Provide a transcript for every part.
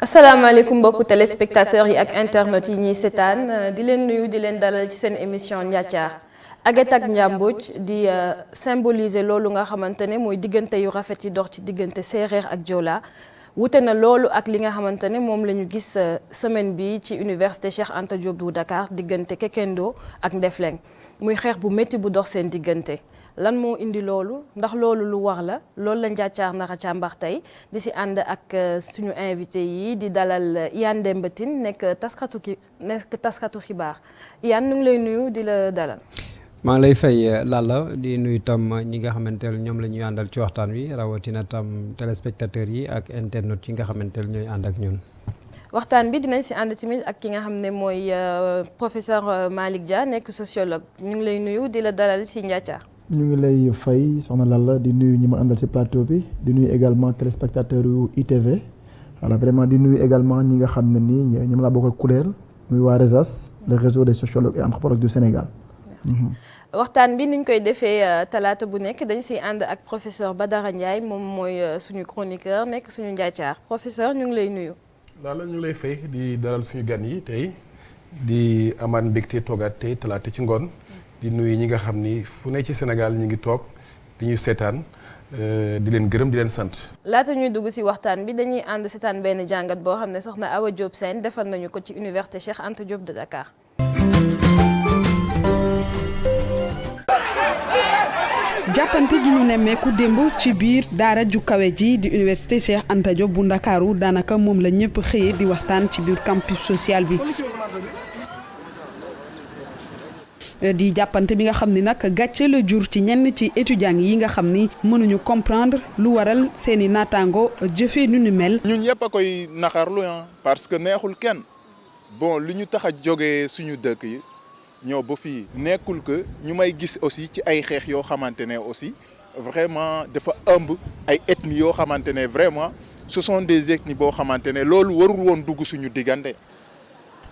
asalaamaaleykum mbokku téléspectateurs yi ak internet yi ñuy seetaan di leen nuyu di leen dalal ci seen émission Njaacaar Aguette ak Ndiambooj di symboliser loolu nga xamante ne mooy diggante yu rafet yi dox ci diggante séeréer ak joola wute na loolu ak li nga xamante ne moom la ñu gis semaine bi ci université Cheikh Anta Diop bu Dakar diggante Kekendo ak Ndefleng muy xeex bu métti bu dox seen diggante. lan moo indi loolu ndax loolu lu war la loolu la Njaacaar nara càmbar tey di si ànd ak suñu invité yi di dalal Iyane Demba Tine nekk taskatu xibaar Iyane ñu ngi lay nuyu di la dalal. maa ngi lay fay Lalla di nuyu tam ñi nga xamante ne ñoom la ñuy àndal ci waxtaan wi rawatina tam téléspectateurs yi ak internet yi nga xamante ne ñooy ànd ak ñun. waxtaan bi dinañ si ànd tamit ak ki nga xam ne mooy professeur Malick Dia nekk sociologue ñu ngi lay nuyu di la dalal si Njaacaar. ñu ngi lay fay soxna Lalla di nuyu ñi ma àndal ci plateau bi di nuyu également téléspectateur yu ITV voilà vraiment di nuyu également ñi nga xam ne nii ñoom laa bokkal kuréel muy waa RESAS le réseau des sociologues et anthropologues du Sénégal. waxtaan bi niñ koy defee talaata bu nekk dañ siy ànd ak professeur Badara Ndiaye moom mooy suñu chroniqueur nekk suñu Njaacaar professeur ñu ngi lay nuyu. Lalla ñu ngi lay fay di dalal suñu gan yi tey di amaat mbégte toogaat tey talaata ci ngoon. di nuyu ñi nga xam ni fu ne ci Sénégal ñu ngi toog di ñu seetaan di leen gërëm di leen sant. laata ñuy dugg ci waxtaan bi dañuy ànd seetaan benn jàngat boo xam ne soxna Awa Diop Sène defal nañu ko ci université Cheikh Anta Diop de Dakar. jàppante gi ñu nemmeeku démb ci biir daara ju kawe ji di université Cheikh Anta Diop bu Ndakaaru daanaka moom la ñëpp xëyee di waxtaan ci biir campus social bi. di jàppante bi nga xam ni nag gàcce la jur ci ñenn ci étudiants yi nga xam ni mënuñu comprendre lu waral seeni naataango jëfee nu ni mel. ñun ñëpp a koy naxarlu parce que neexul kenn bon lu ñu tax a jógee suñu dëkk yi ñëw ba fii nekkul que ñu may gis aussi ci ay xeex yoo xamante ne aussi vraiment dafa ëmb ay ethnies yoo xamante ne vraiment ce sont des ethnies boo xamante ne loolu warul woon dugg suñu diggante.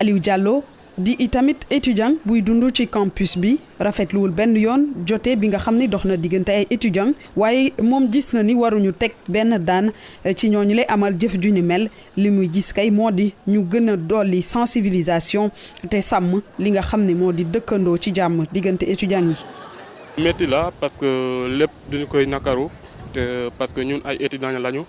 Aliou Diallo. di itamit étudiant buy dund ci campus bi rafetluwul benn yoon jote bi nga xam ni dox na diggante ay étudiant waaye moom gis na ni waruñu teg benn daan ci ñooñu lay amal jëf ju ni mel li muy gis kay moo di ñu gën a dolli sensibilisation te sàmm li nga xam ni moo di dëkkandoo ci jàmm diggante étudiant yi. métti la parce que lépp duñu koy nakaru te parce que ñun ay étudiants lañu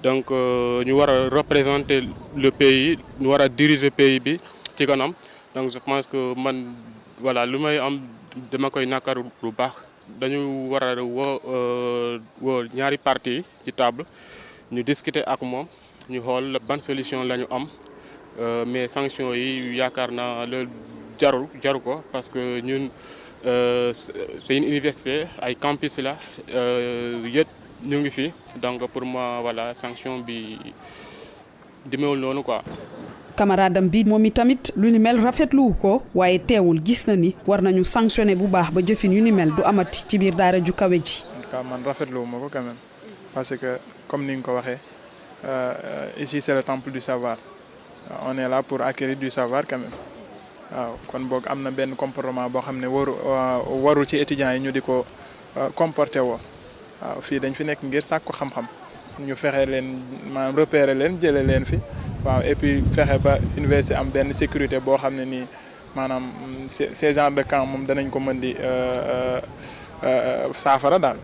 donc ñu war a représenter le pays ñu war a diriger pays bi ci kanam. donc je pense que man voilà lu may am dama koy nakaru lu baax dañu war a woo ñaari parties ci table ñu discuter ak moom ñu xool ban solution la ñu am mais sanction yi yaakaar naa loolu jaru ko parce que ñun c'est une université ay campus la yëpp ñu ngi fi donc pour moi voilà sanction bi demeewul noonu quoi. camaradam bi moom itamit lu ni mel rafetlu ko waaye teewul gis na ni war nañu sanctionner bu baax ba jëfin yu ni mel du amati ci biir daara ju kawe ji. man rafetlu ma ko quand même parce que comme ni nga ko waxee ici c'est le temple du savoir on est là pour acquérir du savoir quand même waaw kon boog am na benn comportement boo xam ne warul ci étudiants yi ñu di ko comporter woo waaw fii dañ fi nekk ngir sàkku xam-xam ñu fexe leen maanaam repérer leen jëlee leen fi. waaw et puis fexe ba université am benn sécurité boo xam ne nii maanaam ces genres de camps moom danañ ko mën di saafara daal.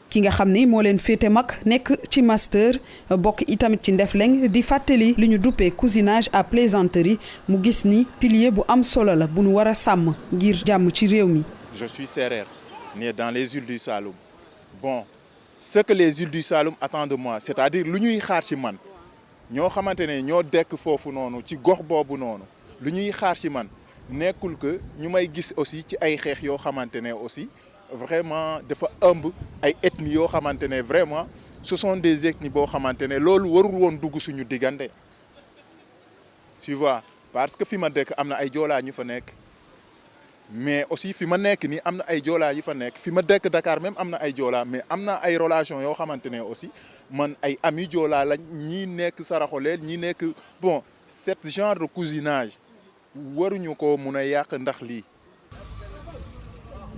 ki nga xam ni moo leen féete mag nekk ci master bokk itamit ci Ndefleng di fàttali li ñu duppee cousinage à plaisanterie mu gis ni pilier bu am solo la bu nu war a sàmm ngir jàmm ci réew mi. Je suis sérère né dans les îles du Saloum bon ce que les îles du Saloum attendent de moi c'est-à-dire lu ñuy xaar ci man. ñoo xamante ne ñoo dekk foofu noonu ci gox boobu noonu lu ñuy xaar ci man nekkul que ñu may gis aussi ci ay xeex yoo xamante ne aussi vraiment dafa ëmb ay ethnies yoo xamante ne vraiment ce sont des ethnies boo xamante ne loolu warul woon dugg suñu diggante tu vois parce que fi ma dëkk am na ay joolaa ñu fa nekk mais aussi fi ma nekk nii am na ay joolaa yu fa nekk fi ma dëkk Dakar même am na ay joolaa mais am na ay relation yoo xamante ne aussi man ay amis joolaa lañ ñii nekk Saraxoleel ñii nekk bon cet genre de cousinage waruñu ko mun a yàq ndax lii.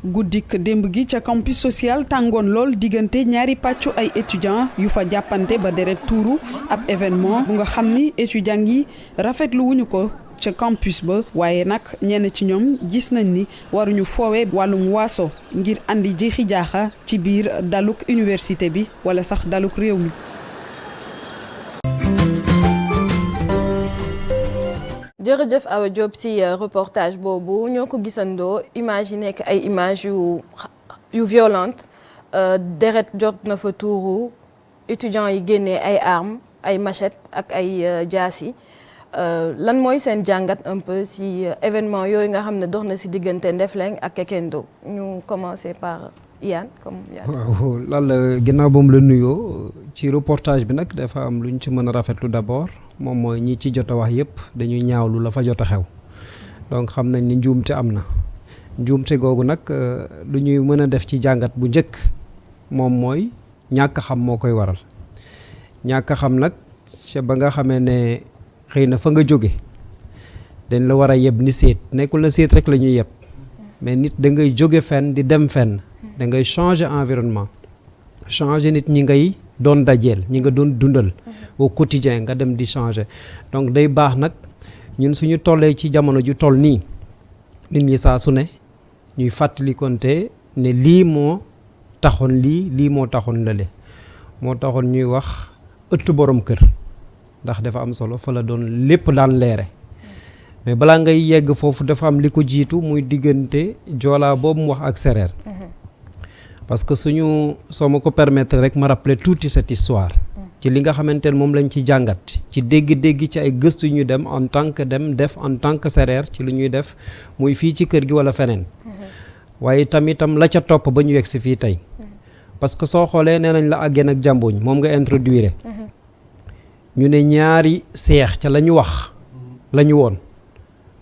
guddik démb gi ca campus social tàngoon lool diggante ñaari pàccu ay étudiants yu fa jàppante ba deret tuuru ab événement bu nga xam ni étudiants yi rafetlu wuñu ko ca campus ba waaye nag ñenn ci ñoom gis nañ ni waruñu foowe wàllum waaso ngir andi jeexi jaaxa ci biir daluk université bi wala sax daluk réew mi. jërëjëf Awa Diop ci reportage boobu ñoo ko gisandoo image yi nekk ay image yu violente deret jot na fa tuuru étudiants yi génnee ay armes ay machettes ak ay jaasi lan mooy seen jàngat un peu ci événement yooyu nga xam ne dox na ci diggante Ndefleng ak Kekendo ñu commencer par Iyane comme Iyane. waaw Lalla ginnaaw ba mu la nuyoo ci reportage bi nag dafa am lu ñu ci mën a rafetlu d'abord moom mooy ñi ci jot a wax yépp dañuy ñaawlu la fa jot a xew donc xam nañ ni njuumte am na njuumte googu nag lu ñuy mën a def ci jàngat bu njëkk moom mooy ñàkk xam moo koy waral ñàkk xam nag ca ba nga xamee ne xëy na fa nga jóge dañ la war a yeb ni seet nekkul na seet rek la ñuy yeb mais nit da ngay jóge fenn di dem fenn da ngay changer environnement changer nit ñi ngay doon dajeel ñi nga doon dundal au quotidien nga dem di changer donc day baax nag ñun suñu tollee ci jamono ju toll nii nit ñi saa su ne ñuy fàttalikonte ne lii moo taxoon lii moo taxoon lële moo taxoon ñuy wax ëttu borom kër ndax dafa am solo fa la doon lépp daan leere mais balaa ngay yegg foofu dafa am li ko jiitu muy diggante joolaa boobu mu wax ak sereer parce que soo ma ko permettre rek ma rappeler tuuti cette histoire ci li nga xamante ne moom lañ ci jàngat ci dégg-dégg ci ay gëstu ñu dem en tant que def en tant que sereer ci lu ñuy def muy fii ci kër gi wala feneen waaye tamitam la ca topp ba ñu yegg si fii tey parce que soo xoolee nee nañ la àggeen ak jàmbuñ moom nga introduire ñu ne ñaari seex ca la ñu wax la ñu woon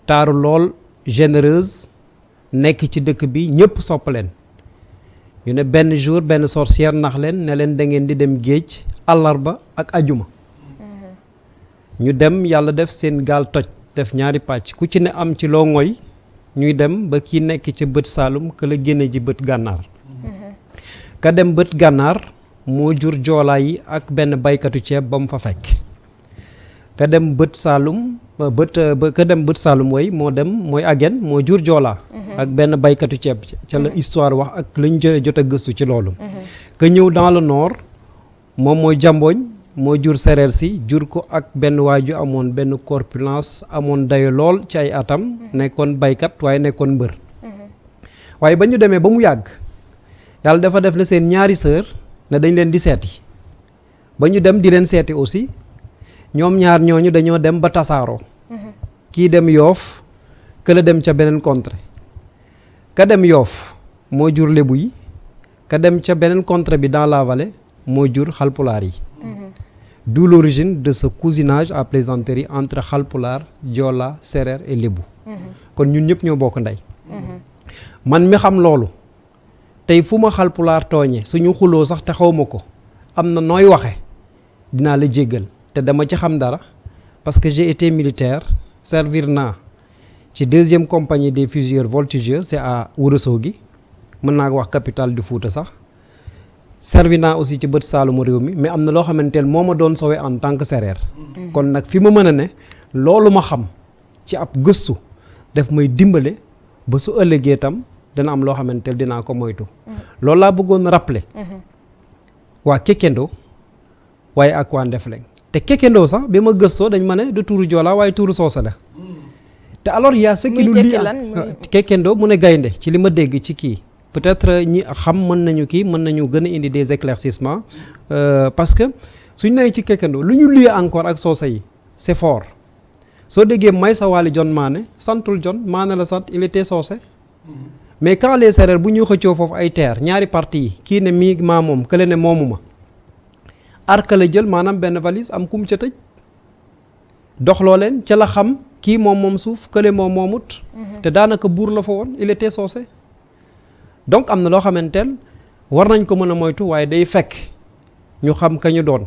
taaru lool généreuse nekk ci dëkk bi ñëpp sopp leen ñu ne benn jour benn sorcière nax leen ne leen da ngeen di dem géej àllarba ak ajuma ñu dem yàlla def seen gaal toj def ñaari pàcc ku ci ne am ci loo ngoy ñuy dem ba kii nekk ca bët saalum ka la génne ji bët gànnaar ka dem bët gànnaar moo jur joolaa yi ak benn baykatu ceeb ba mu fa fekk ka dem bët saalum ka dem bët saalum way moo dem mooy agen moo jur joolaa ak benn baykatu ceeb ca la histoire wax ak lañ jot a gëstu ci loolu ka ñëw dans le nord moom mooy jambooñ moo jur sereer si jur ko ak benn waaju amoon benn corpulence amoon dayo lool ci ay atam nekkoon baykat waaye nekkoon mbër waaye ba ñu demee ba mu yàgg yàlla dafa def la seen ñaari sœur ne dañ leen di seeti ba ñu dem di leen seeti aussi ñoom ñaar ñooñu dañoo dem ba tasaaroo kii dem yoof këla dem ca beneen contrée ka dem yoof moo jur lébu yi ka dem ca beneen contrée bi dans la vallée moo jur xalpulaar yi d'où l'origine de ce cousinage à plaisanterie entre xalpulaar joola séeréer et lébu kon ñun ñëpp ñoo bokk ndey man mi xam loolu tey fu ma xalpulaar tooñe suñu xuloo sax te xaw ma ko am na nooy waxe dinaa la jéggal te dama ci xam dara parce que j'ai été militaire servir naa ci 2e compagnie des fusiliers voltigeurs c'est à Ourossogui mën naa ko wax capitale du Fouta sax servi naa aussi ci bët saalumu réew mi mais am na loo xamante ne moo ma doon sowe en tant que séeréer kon nag fi ma mën a ne loolu ma xam ci ab gëstu daf may dimbale ba su ëllëgee tam dana am loo xamante ne dinaa ko moytu loolu laa bëggoon rappeler waa Kekendo waaye ak waa Ndefleng te Kekendo sax bi ma gëstoo dañ ma ne du tuuru Joola waaye tuuru Soose la te alors y a ce qui nous lie Kekendo mu ne gaynde ci li ma dégg ci kii peut-être ñi xam mën nañu mën nañu gën a indi des éclaircissements parce que suñ nee ci Kekendo lu ñu lié encore ak Soose yi c'est fort soo déggee Maysa Waly John Mané santul John Mané la sant il était Soose mais quand les Sérères bu ñuy xëccoo foofu ay terre ñaari parti yi kii ne mii maa moom kële ne moomuma arka la jël maanaam benn valise am kum ca tëj doxloo leen ca la xam kii moom suuf kële moomut te daanaka buur la fa woon il était Soose donc am na loo xamanteel war nañ ko mën a moytu waaye day fekk ñu xam ka ñu doon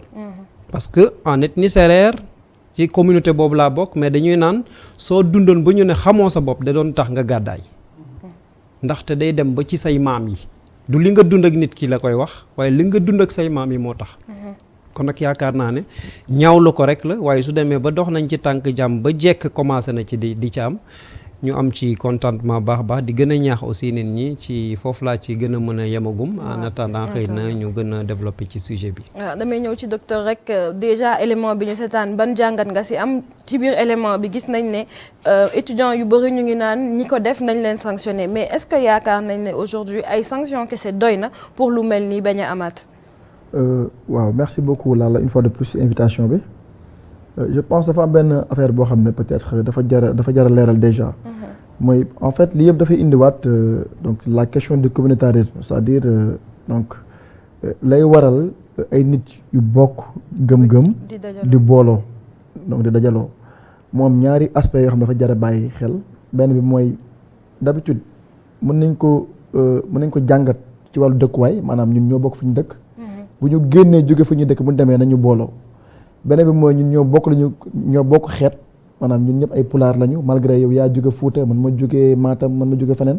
parce que en ethnie sérère ci communauté boobu laa bokk mais dañuy naan soo dundoon ba ñu ne xamoo sa bopp da doon tax nga gàddaay ndaxte day dem ba ci say maam yi du li nga dund ak nit ki la koy wax waaye li nga dund ak say maam yi moo tax kon nag yaakaar naa ne ñaawlu ko rek la waaye su demee ba dox nañ ci tànk jàmm ba jekk commencé na ci di ci am ñu am ci contentement baax di gën a ñaax aussi nit ñi ci foofu laa ci gën a mën a yemagum en attendant xëy na ñu gën a développer ci sujet bi. waaw damay ñëw ci docteur rek déjà élément bi ñu seetaan ban jàngat nga si am ci biir élément bi gis nañ ne étudiants yu bëri ñu ngi naan ñi ko def nañ leen sanctionner mais est-ce que yaakaar nañ ne aujourd'hui ay sanctions kese doy na pour lu mel nii bañ a amaat. waaw merci beaucoup Lalla une fois de plus invitation bi. Je pense dafa am benn affaire boo xam ne peut-être dafa jar a leeral déjà. mooy en fait li yëpp dafay indiwaat donc la question du communautarisme c'est-à-dire donc lay waral ay nit yu bokk gëm-gëm. di booloo donc di dajaloo. moom ñaari aspects yoo xam ne dafa jar a bàyyi xel benn bi mooy d'habitude mën nañ ko jàngat ci wàllu dëkkuwaay maanaam ñun ñoo bokk fu ñu dëkk. bu ñu génnee jóge fu ñu dëkk bu ñu demee nañu booloo. beneen bi mooy ñun ñoo bokk xeet maanaam ñun ñëpp ay pulaar lañu malgré yow yaa jóge Fuuta man ma jóge Matam man ma jóge feneen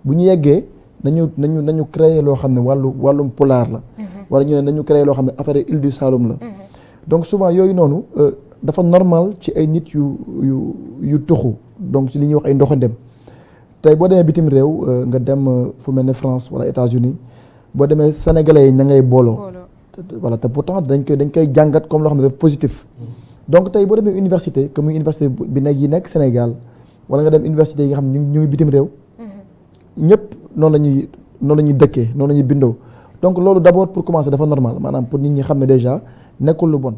bu ñu yeggee nañu créer loo xam ne wàllum pulaar la wala ñu ne nañu créer loo xam ne affaire Île du Saloum la donc souvent yooyu noonu dafa normal ci ay nit yu tuxu donc ci li ñuy wax ay ndoxandem tey boo demee bitim réew nga dem fu mel ne France wala États-Unis boo demee sénégalais yi ña ngay booloo voilà te pourtant dañ koy jàngat comme loo xam ne daf positif donc tey boo demee université comme université bi nekk Sénégal wala nga dem université yi nga xam ne ñu ngi bitim réew ñëpp noonu la ñuy dëkkee noonu la ñuy bindoo donc loolu d'abord pour commencer dafa normal maanaam pour nit ñi xam ne déjà nekkul lu bon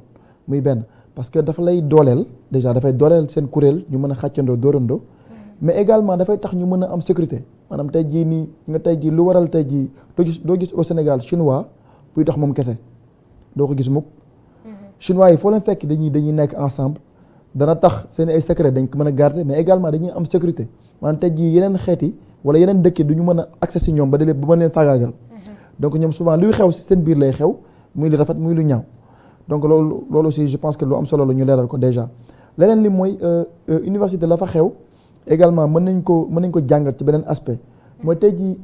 muy benn parce que dafa lay dooleel déjà dafay dooleel seen kuréel ñu mën a xàccandoo dóorandoo mais également dafay tax ñu mën a am sécurité maanaam tey jii nii nga tey jii lu waral tey jii doo gis au Sénégal chinois buy dox moom kese doo ko gis mukk chinois yi foo leen fekk dañuy nekk ensemble dana tax seen ay secret dañ ko mën a garder mais également dañuy am sécurité maanaam tey jii yeneen xeet yi wala yeneen dëkk yi du ñu mën a accès si ñoom ba mën leen faagaagal donc ñoom souvent luy xew si seen biir lay xew muy lu rafet muy lu ñaaw donc loolu aussi je pense que lu am solo la ñu leeral ko déjà leneen li mooy université la fa xew également mën nañ ko jàngat ci beneen aspect mooy tey jii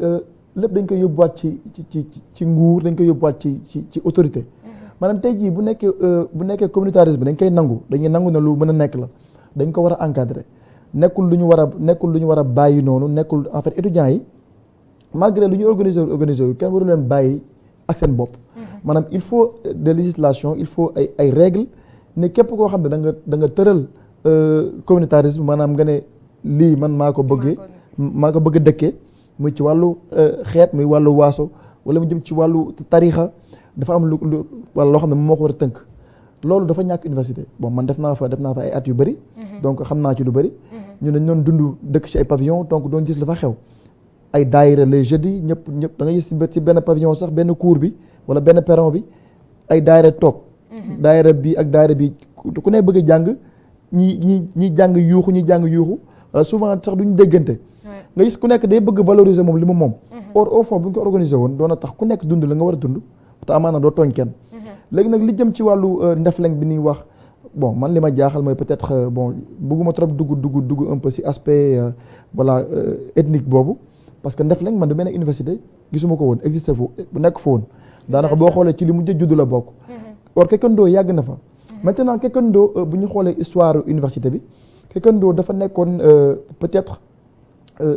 lépp dañ koy yóbbuwaat ci nguur dañ koy yóbbuwaat ci autorité maanaam tey jii bu nekkee communautarisme dañ koy dañuy nangu ne lu mën a nekk la dañ ko war a encadrer nekkul lu ñu war a bàyyi noonu nekkul en fait étudiants yi malgré lu ñu organiser yu kenn waru leen bàyyi ak seen bopp maanaam il faut de législation il faut ay règles ne képp koo xam ne da nga tëral communautarisme maanaam nga ne lii man maa ko bëgg dëkkee muy ci wàllu xeet muy wàllu waaso wala mu jëm ci wàllu tarixa dafa am lu wala loo xam ne moo ko war a tënk loolu dafa ñàkk université bon man def naa fa ay at yu bëri donc xam naa ci lu bëri ñu ne ñoon dund dëkk ci ay pavillon donc doon gis lu fa xew ay daayira les jeudis ñëpp da nga gis ci benn pavillon sax benn cour bi wala benn perron bi ay daayira toog daayira bi ak daayira bi ku ne bëgg a jàng ñi jàng yuuxu wala souvent sax duñu déggante nga gis ku nekk day bëgg valoriser moom li mu moom or au fond bu ñu ko organiser woon doon na tax ku nekk dund la nga war a dund te amaana doo tooñ kenn léegi nag li jëm ci wàllu Ndefleng bi ñuy wax bon man li ma jaaxal mooy peut-être bon bëgguma trop dugg un peu ci aspect voilà ethnique boobu parce que Ndefleng man da benn université gisuma ko woon existé fu bu nekk fa woon daanaka boo xoolee ci li mujj judd la bokk or Kekendo yàgg na fa maintenant Kekendo bu ñu xoolee histoire université bi Kekendo dafa nekkoon peut-être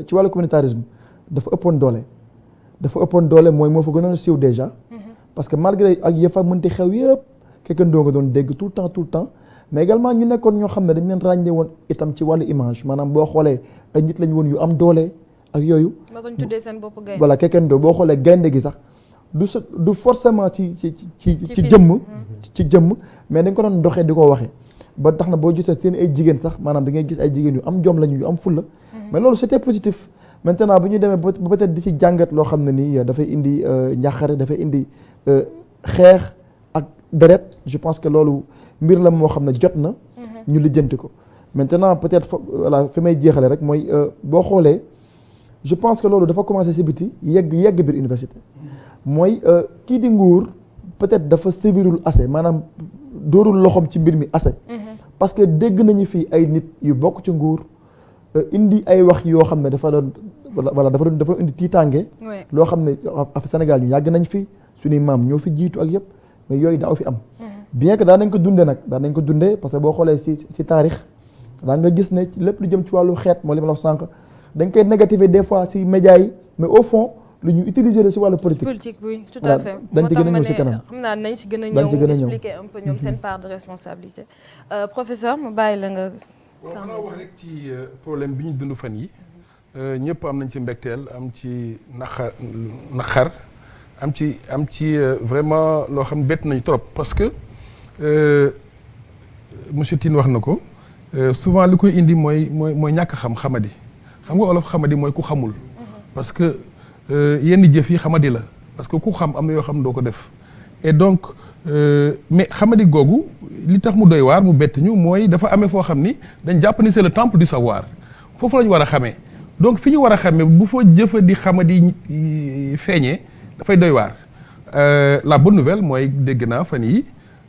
ci wàllu communautarisme dafa ëppoon doole mooy moo fa gënoon a siiw déjà parce que malgré ak yëfa mënti xew yëpp Kekendo nga doon dégg tout le temps mais également ñu nekkoon ñoo xam ne dañ leen ràññee woon itam ci wàllu image maanaam boo xoolee ay nit lañu woon yu am doole ak yooyu voilà Kekendo boo xoolee gaynde gi sax du forcément ci jëmm mais dañ ko doon doxee di ko waxee ba tax na boo gisee seen ay jigéen sax maanaam da ngay gis ay jigéen yu am jom lañu yu am fulla mais loolu c'était positif maintenant bu ñu demee ba peut-être di ci jàngat loo xam ne nii dafay indi njàqare dafay indi xeex ak deret je pense que loolu mbir la moo xam ne jot na ñu lijjanti ko maintenant peut-être voilà fi may jeexale rek mooy boo xoolee je pense que loolu dafa commencé ci biti yegg biir université mooy kii di nguur peut-être dafa sévirul assez maanaam dóorul loxoom ci mbir mi assez parce que dégg nañu fii ay nit yu bokk ci nguur indi ay wax yoo xam ne dafa doon indi tiitaange. loo xam ne Sénégal ñu yàgg nañ fi suñuy maam ñoo fi jiitu ak yëpp mais yooyu daaw fi am. bien que daan nañ ko dundee nag daan nañ ko dundee parce que boo xoolee ci taarix daa nga gis ne lépp lu jëm ci wàllu xeet moo li ma la wax sànq dañ koy négativer des fois ci médias yi mais au fond lu ñu utiliser la ci wàllu politique. oui tout à fait. dañ ci gën a ñëw ci kanam xam naa nañ ci gën a ñëw expliquer un peu ñoom seen part de responsabilité. Professeur ma bàyyi la nga. xanaa wax rek ci problème bi ñu dund fan yi ñëpp am nañ ci mbégteel am ci naqar am ci vraiment loo xam ne bett nañu trop parce que monsieur Tine wax na ko souvent li koy indi mooy ñàkk xamadi xam nga olof xamadi mooy ku xamul parce que yenn jëf yi xamadi la parce que ku xam am na yoo xam doo ko def et donc mais xamadi googu li tax mu doy waar mu bett ñu mooy dafa amee foo xam ni dañ jàpp ni c'est le temple du savoir foofu la ñu war a xamee donc fi ñu war a xamee bu fa jëfa di xamadi feeñee dafay doy waar la bonne nouvelle mooy dégg naa fan yi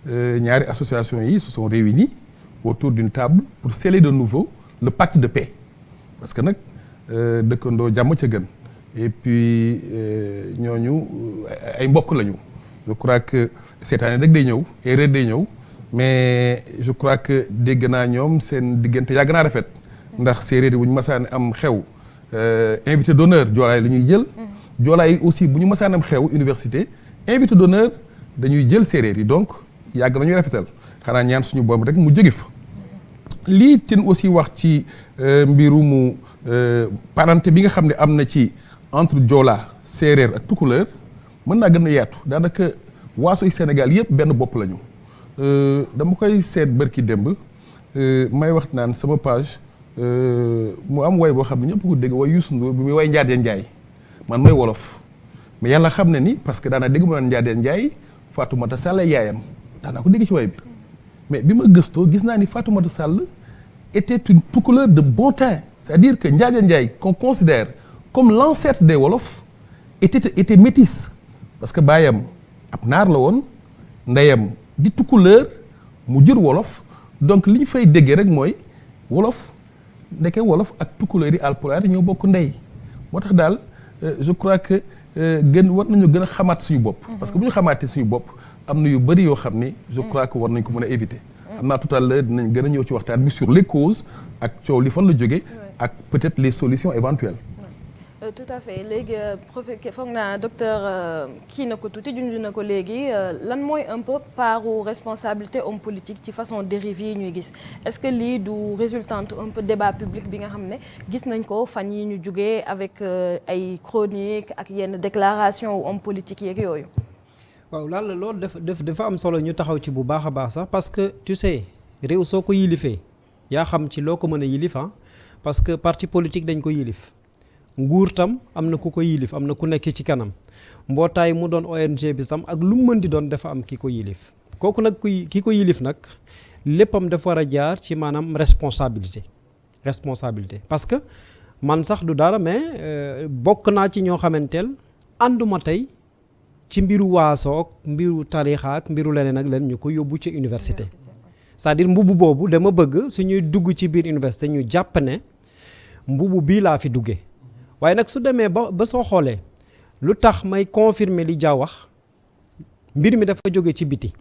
ñaari association yi se sont réunis autour d'une table pour sceller de nouveau le pacte de paix parce que nag dëkkandoo jàmm ca gën et puis ñooñu ay mbokk lañu je crois que cette année rek day ñëw erreur day ñëw mais je crois que dégg naa ñoom seen diggante yàgg naa rafet ndax séeréer yi bu ñu masaan am xew invité d'honneur joolaay la ñuy jël joolaay yi aussi bu ñu masaan am xew université invité d'honneur dañuy jël séeréer yi donc yàgg nañuy rafetal xanaa ñaan suñu boom rek mu jóge fa lii ten aussi wax ci mbirumu parenté bi nga xam ne am na ci entre joola séeréer ak tukulóor mën naa gën a yaatu daanaka waasoy Sénégal yëpp benn bopp lañu dama koy seet bërki démb may wax naan sama page mu am way boo xam ne ñëpp ko dégg way Youssou Ndour bi muy way Njaadeen Njaay man may wolof mais yàlla xam ne ni parce que daanaa dégg mu naan Njaadeen Njaay Fatoumata Sall yaayam daanaa ko dégg ci way bi mais bi ma gëstoo gis naa ni Fatoumata Sall était une tukulóor de bon teint c'est-à-dire que Njaadeen Njaay qu'on considère comme l'ancêtre des Wolofs était métisse parce que baayam ab naar la woon ndeyam di tukulóor mu jur wolof donc li ñu fay déggee rek mooy wolof ndeke wolof ak tukulóor yi alpulaar yi ñoo bokk ndey moo tax daal je crois que war nañu gën a xamaat suñu bopp parce que bu ñu xamaatee suñu bopp am na yu bëri yoo xam ni je crois que war nañ ko mën a éviter am naa tout à l'heure dinañ gën a ñëw ci waxtaan bi sur les causes ak coow li fan la jóge ak peut-être les solutions éventuelles. Tout à fait léegi foog naa docteur kii na ko tuuti junj na ko léegi lan mooy un peu paru responsabilité homme politique ci façon dérive yi ñuy gis est-ce que lii du résultante un peu débat public bi nga xam ne gis nañ ko fan yi ñu jugee avec ay chroniques ak yenn déclaration homme politique yeeg yooyu. waaw loolu dafa am solo ñu taxaw ci bu baax a baax sax parce que tu sais réew soo ko yilifee yaa xam ci loo ko mën a yilif parce que parti politique dañ ko yilif. nguur tam am na ku ko yilif am na ku nekk ci kanam mbootaay mu doon ONG bi sam ak lu mu mën di doon dafa am ki ko yilif kooku nag ki ko yilif nag léppam dafa war a jaar ci maanaam responsabilité parce que man sax du dara mais bokk naa ci ñoo xamanteel ànduma tey ci mbiru waasoog mbiru tarixa ak mbiru leneen ak leen ñu ko yóbbu ci université c'est-à-dire mbubu boobu dama bëgg suñuy dugg ci biir université ñu jàpp ne mbubu bii laa fi duggee waaye nag su demee ba soo xoolee lu tax may confirmer li Dia wax mbir mi dafa jóge ci biti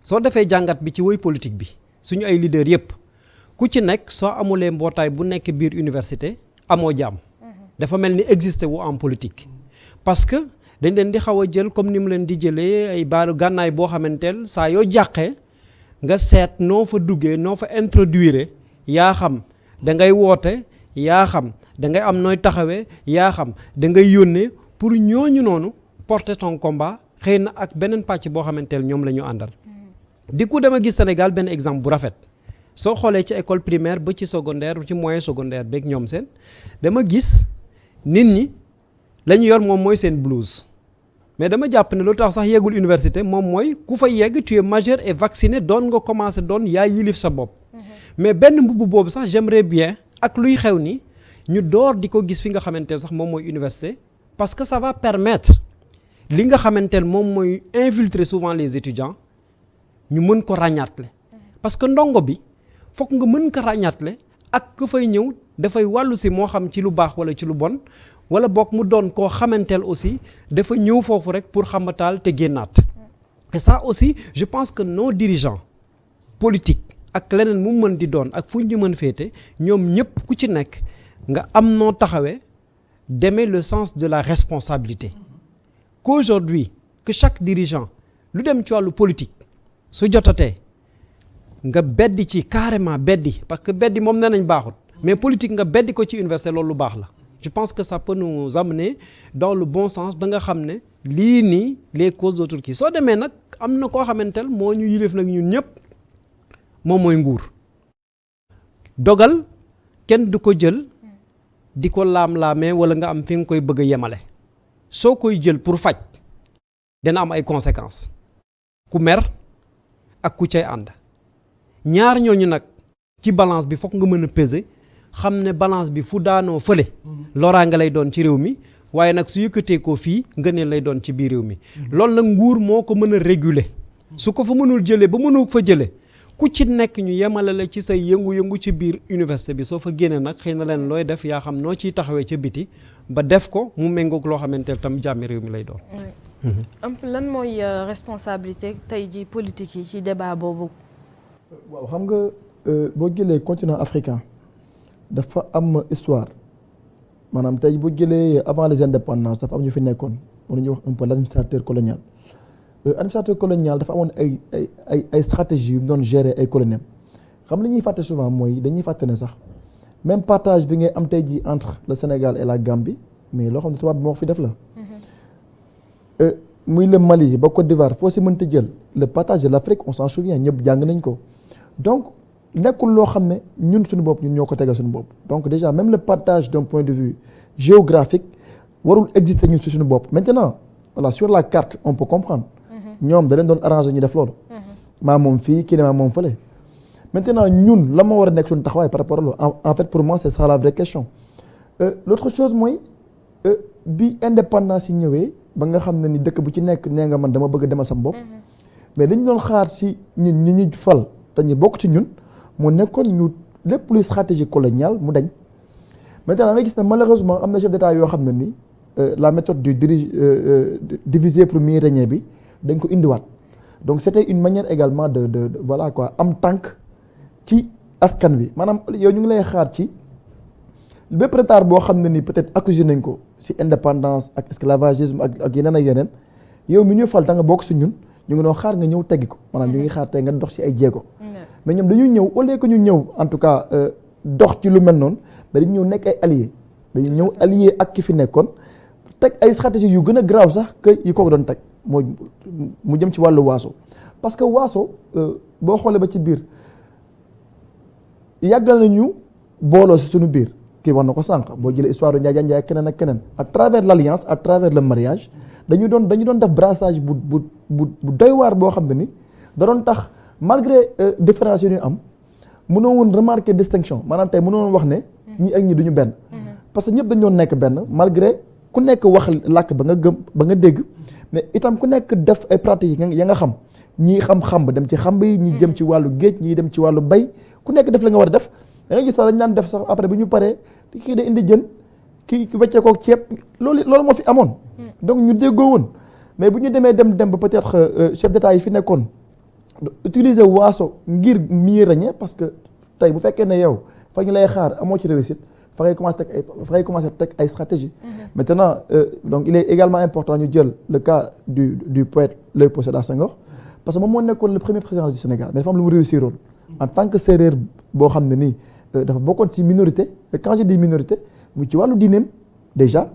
soo defee jàngat bi ci woy politique bi suñu ay leader yépp ku ci nekk soo amulee mbootaay bu nekk biir université amoo jàmm dafa mel ni existé wu en politique parce que dañ leen di xaw a jël comme ni mu leen di jëlee ay baalu gànnaay boo xamanteel saa yoo jàqee nga seet noo fa duggee noo fa introduire yaa xam da ngay woote yaa xam da ngay am nooy taxawee yaa xam da ngay yónnee pour ñooñu noonu porter ton combat xëy na ak beneen pàcc boo xamanteel ñoom la ñu àndal. di ku dama gis Sénégal benn exemple bu rafet soo xoolee ci école primaire ba ci secondaire ci moyen secondaire beeg ñoom seen dama gis nit ñi la ñu yor moom mooy seen blouse mais dama jàpp ne lu tax sax yeggul université moom mooy ku fa yegg tu es majeur et vacciné doon nga commencé doon yaa yilif sa bopp mais benn mbubb boobu sax j'aimerais bien ak luy xew ni ñu door di ko gis fi nga xamanteel sax moom mooy université parce que ça va permettre li nga xamanteel moom mooy infiltrer souvent les étudiants ñu mën ko ràññaatle parce que ndongo bi fokk nga mën ko ràññaatle ak ku fay ñëw dafay wàllu si moo xam ci lu baax wala ci lu bon wala bokk mu doon koo xamanteel aussi dafa ñëw foofu rek pour xamataal te génnaat et ça aussi je pense que nos dirigeants politiques ak leneen mu mën di doon ak fu ñu mën féete ñoom ñëpp ku ci nekk nga am noo taxawee d'aimer le sens de la responsabilité qu'aujourd'hui que chaque dirigeant lu dem ci wàllu politique su jotatee nga beddi ci carrément beddi parce que beddi moom nee nañ baaxut mais politique nga beddi ko ci université loolu lu baax la je pense que ça peut nous amener dans le bon sens ba nga xam ne lii nii les causes d'autres kii soo demee nag am na koo xamantel moo ñu yilif nag ñun ñëpp moom mooy nguur dogal kenn du ko jël di ko laam-laamee wala nga am fi nga koy bëgg a yemale soo koy jël pour faj dina am ay conséquences ku mer ak ku cay ànd ñaar ñooñu nag ci balance bi fokk nga mën a peser xam ne balance bi fu daanoo fële loraange lay doon ci réew mi waaye nag su yëkkatee ko fii ngëneel lay doon ci biir réew mi loolu nag nguur moo ko mën a réguler su ko fa mënul jëlee ba mënul fa jëlee ku ci nekk ñu yemale la ci say yëngu-yëngu ci biir université bi soo fa génnee nag xëy na leen looy def yaa xam noo ciy taxawee ca biti ba def ko mu méngoog loo xamante ne tam jàmmi réew mi lay doon. lan mooy responsabilité tey ji politique yi ci débat boobu. waaw xam nga boo jëlee continent africain dafa am histoire maanaam tey boo jëlee avant les indépendances dafa am ñu fi nekkoon mën nañu wax un peu l'administrateur colonial. Administrateur colonial dafa amoon ay stratégie yu doon gérer ay colonies xam li ñuy fàtte souvent mooy dañuy fàtte ne sax même partage bi ngay am tey jii entre le Sénégal et la Gambie mais loo xam ne tubaab bi moo fi def la. muy le Mali ba Côte d'Ivoire foo si mënta jël le partage de l'Afrique on s'en souvient ñëpp jàng nañ ko donc nekkul loo xam ne ñun suñu bopp ñun ñoo ko tegal suñu bopp donc déjà même le partage d'un point de vue géographique warul exister ñun si suñu bopp maintenant voilà sur la carte on peut comprendre. ñoom da leen doon arranger ñu def loolu. maa moom fii kii ne maa moom fële. maintenant ñun la ma war a nekk suñu taxawaay par rapport à loolu en fait pour moi c'est ça la vraie question. L'autre chose mooy bi indépendance yi ñëwee ba nga xam ne ni dëkk bu ci nekk nee nga man dama bëgg a demal sama bopp. mais dañu doon xaar si ñi ñi fal te ñu bokk ci ñun mu nekkoon ñu lépp luy stratégie coloniale mu dañ. maintenant da ngay gis ne malheureusement am na chef d'état yoo xam ne ni la méthode du diviser pour mieux régner bi. dañ ko indiwaat donc c'était une manière également de voilà quoi am tànk ci askan wi maanaam yow ñu ngi lay xaar ci bépp retard boo xam ne ni peut-être accusé nañ ko ci indépendance ak esclavagisme ak yeneen ak yeneen yow mi ñu fal da nga bokk ci ñun ñu ngi doon xaar nga ñëw teggi ko maanaam ñu ngi xaar tey nga dox ci ay jéego mais ñoom dañuy ñëw au lieu que ñu ñëw en tout cas dox ci lu mel noonu mais dañu ñëw nekk ay alliés dañu ñëw alliés ak ki fi nekkoon teg ay stratégie yu gën a grave sax que yi ko doon teg mooy mu jëm ci wàllu waaso parce que waaso boo xoolee ba ci biir yàggal nañu booloo si suñu biir kii wax na ko sànq boo jëlee histoire du Njaay Njaay keneen ak keneen à travers l'alliance à travers le mariage dañu doon def brassage bu doy waar boo xam ne ni da doon tax malgré différence yi ñu am mënoo woon remarquer distinction maanaam tey mënoo woon wax ne ñi ak ñi duñu benn parce que ñëpp dañu doon nekk benn malgré ku nekk wax làkk ba nga gëm ba nga dégg mais itam ku nekk def ay pratiques ya nga xam ñii xam xamb dem ci xamb yi ñi jëm ci wàllu géej ñii dem ci wàllu bay ku nekk def la nga war a def da nga gis sax dañ daan def sax après bu ñu paree kii da indi jën kii weccee kook ceeb loolu moo fi amoon donc ñu déggoo woon mais bu ñu demee dem ba peut-être chef d'état yi fi nekkoon utiliser waaso ngir mieux régner parce que tey bu fekkee ne yow fa ñu lay xaar amoo ci réussite fa ngay commencer teg ay stratégie maintenant donc il est également important ñu jël le cas du poète Léopold Sédar Senghor parce que moom moo nekkoon le premier président du Sénégal mais dafa am lu mu réussir woon en tant que séeréer boo xam ne nii dafa bokkoon ci minorité et quand je dis minorité mu ci wàllu diineem déjà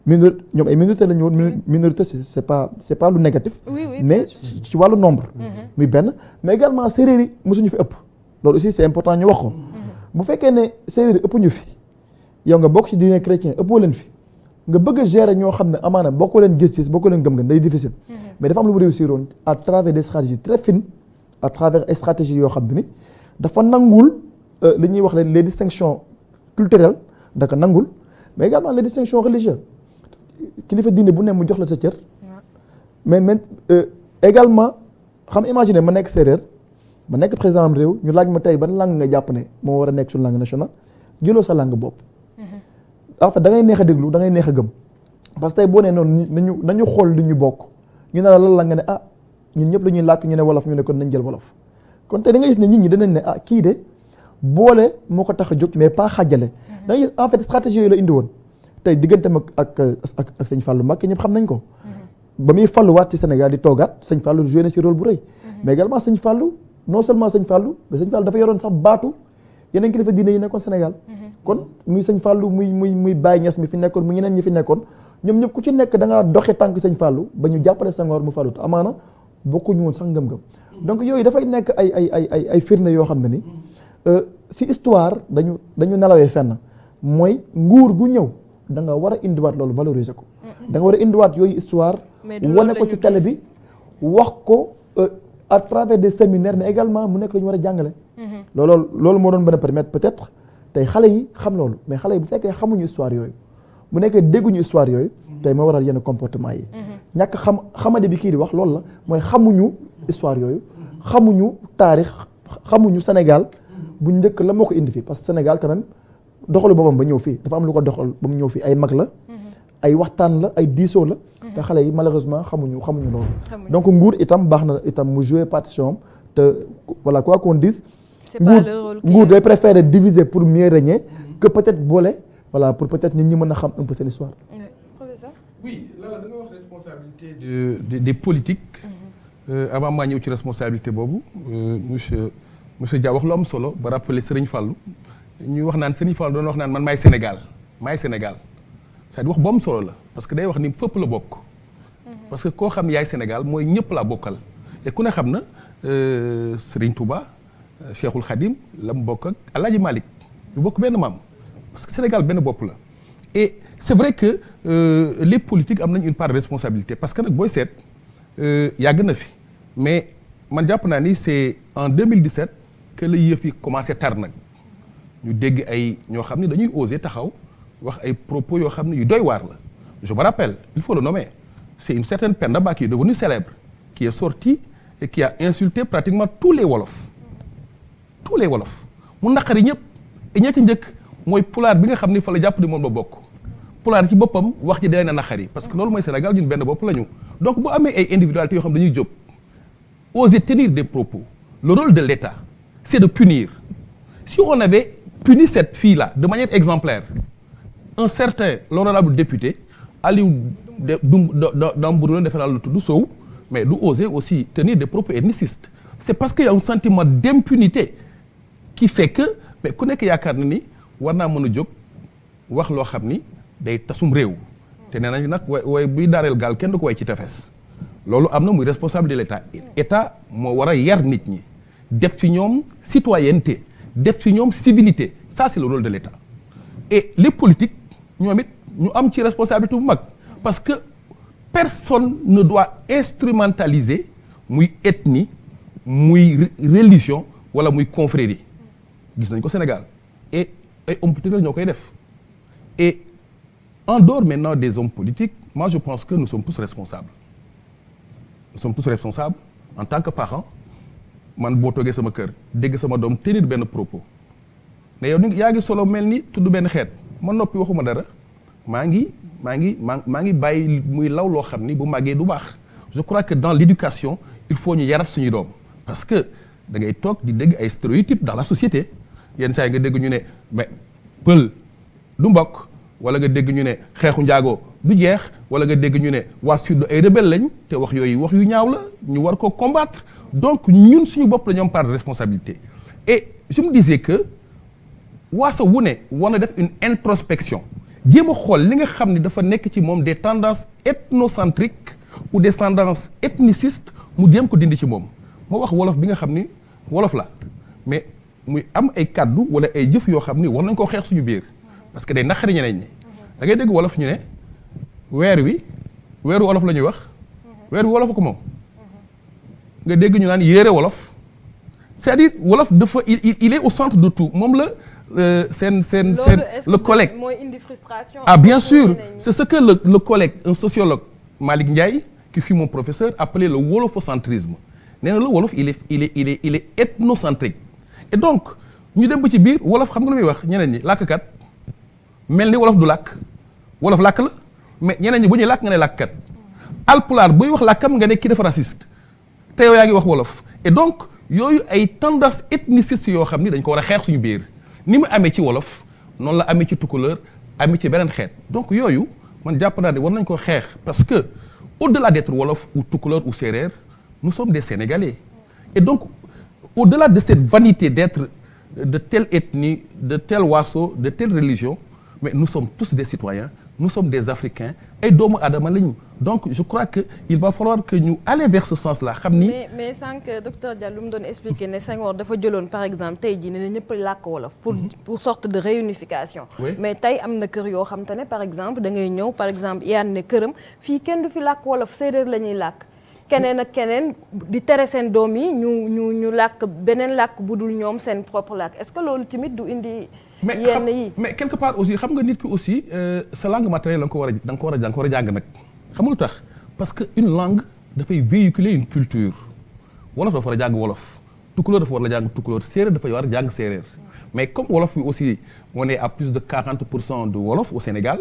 ñoom ay minorité la ñu woon minorité c'est pas lu négatif mais ci wàllu nombre muy benn mais également séeréer yi mosuñu fi ëpp loolu aussi c'est important ñu wax ko bu fekkee ne séeréer yi ëpp ñu fi yow nga bokk ci diine chrétien ëppoo leen fi nga bëgg a gérer ñoo xam ne amaana bokkoo leen gis-gis bokkoo leen gëm-gëm day difficile mais dafa am lu mu réussir woon à travers des stratégies très fines à travers ay stratégies yoo xam ne ni dafa nangul li ñuy wax les distinctions culturelles da ko nangul mais également les distinctions religieuses kilifa diine bu ne mu jox la sa cër mais également xam imaginer ma nekk séeréer ma nekk président am réew ñu laaj ma tey ban langue nga jàpp ne moo war a nekk suñu langue nationale jëloo sa langue bopp. en fait da ngay neex a déglu da ngay neex a gëm parce que tey boo nee noonu nañu xool li ñu bokk ñu ne la lan la nga ne ñun ñëpp la ñuy làkk ñu ne wolof ñu ne kon nañ jël wolof kon tey da ngay gis ne nit ñi danañ ne kii de boole moo ko tax a jóg mais pas xàjjale. da ngay gis en fait stratégie yooyu la indi woon tey digganteem ak sëñ Fallou Mbacké ñëpp xam nañ ko. ba muy falluwaat ci Sénégal di toogaat sëñ Fallou joué na ci rôle bu rëy. mais également sëñ Fallou non seulement sëñ Fallou mais sëñ Fallou dafa yoroon sax baatu yeneen kilifa diine yi nekkoon Sénégal. kon muy sëñ Fallou muy Baye Niass mi fi nekkoon mu ñeneen ñi fi nekkoon ñoom ñëpp ku ci nekk da ngaa doxe tànk sëñ Fallou ba ñu jàppale Senghor mu Fallou te amaana bokkuñu woon sax ngëm-ngëm. donc yooyu dafay nekk ay firnde yoo xam ne ni si histoire dañu nelawee fenn mooy nguur gu ñëw da nga war a indiwaat loolu valoriser ko. da nga war a indiwaat yooyu histoire. wane ko ci télé bi wax ko à travers des séminaires mais également mu nekk lu ñu war a jàngale. loolu moo doon mën a permettre peut-être tey xale yi xam loolu mais xale yi bu fekkee xamuñu histoire yooyu bu nekkee dégguñu histoire yooyu tey moo waral yenn comportement yi. ñàkk xamade bi kii di wax loolu la mooy xamuñu histoire yooyu xamuñu taarix xamuñu Sénégal bu njëkk la moo ko indi fii parce que Sénégal quand même doxalu boppam ba ñëw fii dafa am lu ko doxal ba mu ñëw fii ay mag la. ay waxtaan la ay diisoo la. te xale yi malheureusement xamuñu loolu. donc nguur itam baax na itam mu jouer partition te voilà quoi qu'on dise. nguur day préférer diviser pour mieux régner que peut-être boole voilà pour peut-être nit ñi mën a xam un peu seen histoire. professeur. oui là da nga wax responsabilité des politiques. avant maa ñëw ci responsabilité boobu monsieur Dia wax lu am solo ba rappeler Serigne Fallou ñuy wax naan Serigne Fallou doon wax naan man maay Sénégal. c'est-à-dire wax bu am solo la parce que day wax ni fépp la bokk. parce que koo xam yaay Sénégal mooy ñëpp laa bokkal. et ku ne xam na Serigne Touba Cheikhul Khadim la mu bokk ak El Hadj Malick ñu bokk benn maam parce que Sénégal benn bopp la. et c'est vrai que les politiques am nañ une part de responsabilité parce que nag booy seet yàgg na fi mais man jàpp naa ni c'est en 2017 que la yëf yi commencé tar nag ñu dégg ay ñoo xam ne dañuy oser taxaw. wax ay propos yoo xam ne yu doy waar la je me rappelle il faut le nommer c'est une certaine Penda Ba qui est devenue célèbre qui est sortie et qui a insulté pratiquement tous les wolofs mu naqari ñëpp et ña ca njëkk mooy pulaar bi nga xam ni fa la jàpp ni moom la bokk pulaar ci boppam wax ji day na naqari parce que loolu mooy Sénégal ñun benn bopp la ñu donc bu amee ay individualités yoo xam dañuy jóg oser tenir des propos le rôle de l'État c'est de punir si on avait puni cette fille-là de manière exemplaire un certain l'honorable député Aliou Dembourou defe naa la tudd Sow mais du oser aussi tenir des propos ethnicistes c'est parce qu'il y a un sentiment d'impunité qui fait que mais ku nekk yaakaar na ni war naa mën a jóg wax loo xam ni day tasum réew te nee nañ nag way buy daareel gaal kenn du ko way ci tefes loolu am na muy responsabilité de l'État État moo war a yar nit ñi def ci ñoom citoyenneté def ci ñoom civilité ça c'est le rôle de l'État et les politiques ñoom it ñu am ci responsabilité bu mag parce que personne ne doit instrumentaliser muy ethnie muy religion wala muy confrérie gis nañ ko Sénégal et ay hommes politiques ñoo koy def et en dehors maintenant des hommes politiques moi je pense que nous sommes tous responsables en tant que parents man boo toogee sama kër dégg sama doom tenir benn propos ne yow yaa ngi solo mel ni tudd benn xeet man noppi waxuma dara maa ngi bàyyi muy law loo xam ni bu màggee du baax je crois que dans l'éducation il faut ñu yarat suñuy doom parce que da ngay toog di dégg ay stéréotypes dans la société yenn saa yi nga dégg ñu ne mais pël du mbokk wala nga dégg ñu ne xeexu njaago du jeex wala nga dégg ñu ne waa sud ay rebelle lañ te wax yooyu wax yu ñaaw la ñu war ko combattre donc ñun suñu bopp la ñoom part de responsabilité et je me disais que waasa wu ne war na def une introspection jéem a xool li nga xam ne dafa nekk ci moom des tendances ethnocentriques ou des tendances ethnicistes mu jéem ko dindi ci moom moo wax wolof bi nga xam ni wolof la mais muy am ay kàddu wala ay jëf yoo xam ni war nañ koo xeex suñu biir parce que day naqari ñeneen ñi da ngay dégg wolof ñu ne weeru wolof la ñuy wax weer wi wolof ko moom nga dégg ñu naan yéere wolof c'est-à-dire wolof dafa il est au centre de tout moom la le collègue mooy indi frustration. Ah bien sûr, c'est ce que le collègue, un sociologue, Malick Ndiaye, qui fut mon professeur, appelait le wolofocentrisme. Nee na le wolof il est ethnocentrique. Et donc ñu dem ba ci biir wolof xam nga lu muy wax ñeneen ñi làkkat mel ni wolof du làkk wolof làkk la mais ñeneen ñi bu ñuy làkk nga ne làkkat alpulaar buy wax làkkam nga ne kii dafa raciste te yow yaa ngi wax wolof et donc yooyu ay tendance ethniciste yoo xam ni dañ ko war a xeex suñu biir ni mu amee ci wolof noonu la amee ci tukulóor amee ci beneen xeet donc yooyu man jàpp naa ne war nañ ko xeex parce que au-delà d'être wolof ou tukulóor ou séeréer nous sommes des Sénégalais et donc au-delà de cette vanité d'être de telle ethnie de tel waaso de telle religion mais nous sommes tous des citoyens nous sommes des Africains ay doomu aadama lañu donc je crois que il va falloir que ñu aller vers ce sens là xam ni. mais sànq docteur Diallo mu doon expliquer ne Senghor dafa jëloon par exemple tey jii ne ñëpp làkk wolof. pour sorte de réunification. Oui. Mais tey am na kër yoo xam te ne par exemple da ngay ñëw par exemple yaan ne këram fii kenn du fi làkk wolof séeréer la ñuy làkk. keneen ak keneen di tere seen doom yi ñu làkk beneen làkk bu dul ñoom seen propre làkk est-ce que loolu tamit du indi. yenn yi mais quelque part aussi xam nga nit ki aussi sa langue maternelle da nga ko war a jàng nag xam nga lu tax parce que une langue dafay véhiculer une culture wolof dafa war a jàng wolof tukulóor dafa war a jàng tukulóor séeréer dafa war a jàng séeréer mais comme wolof bi aussi on est à plus de 40% de wolof au Sénégal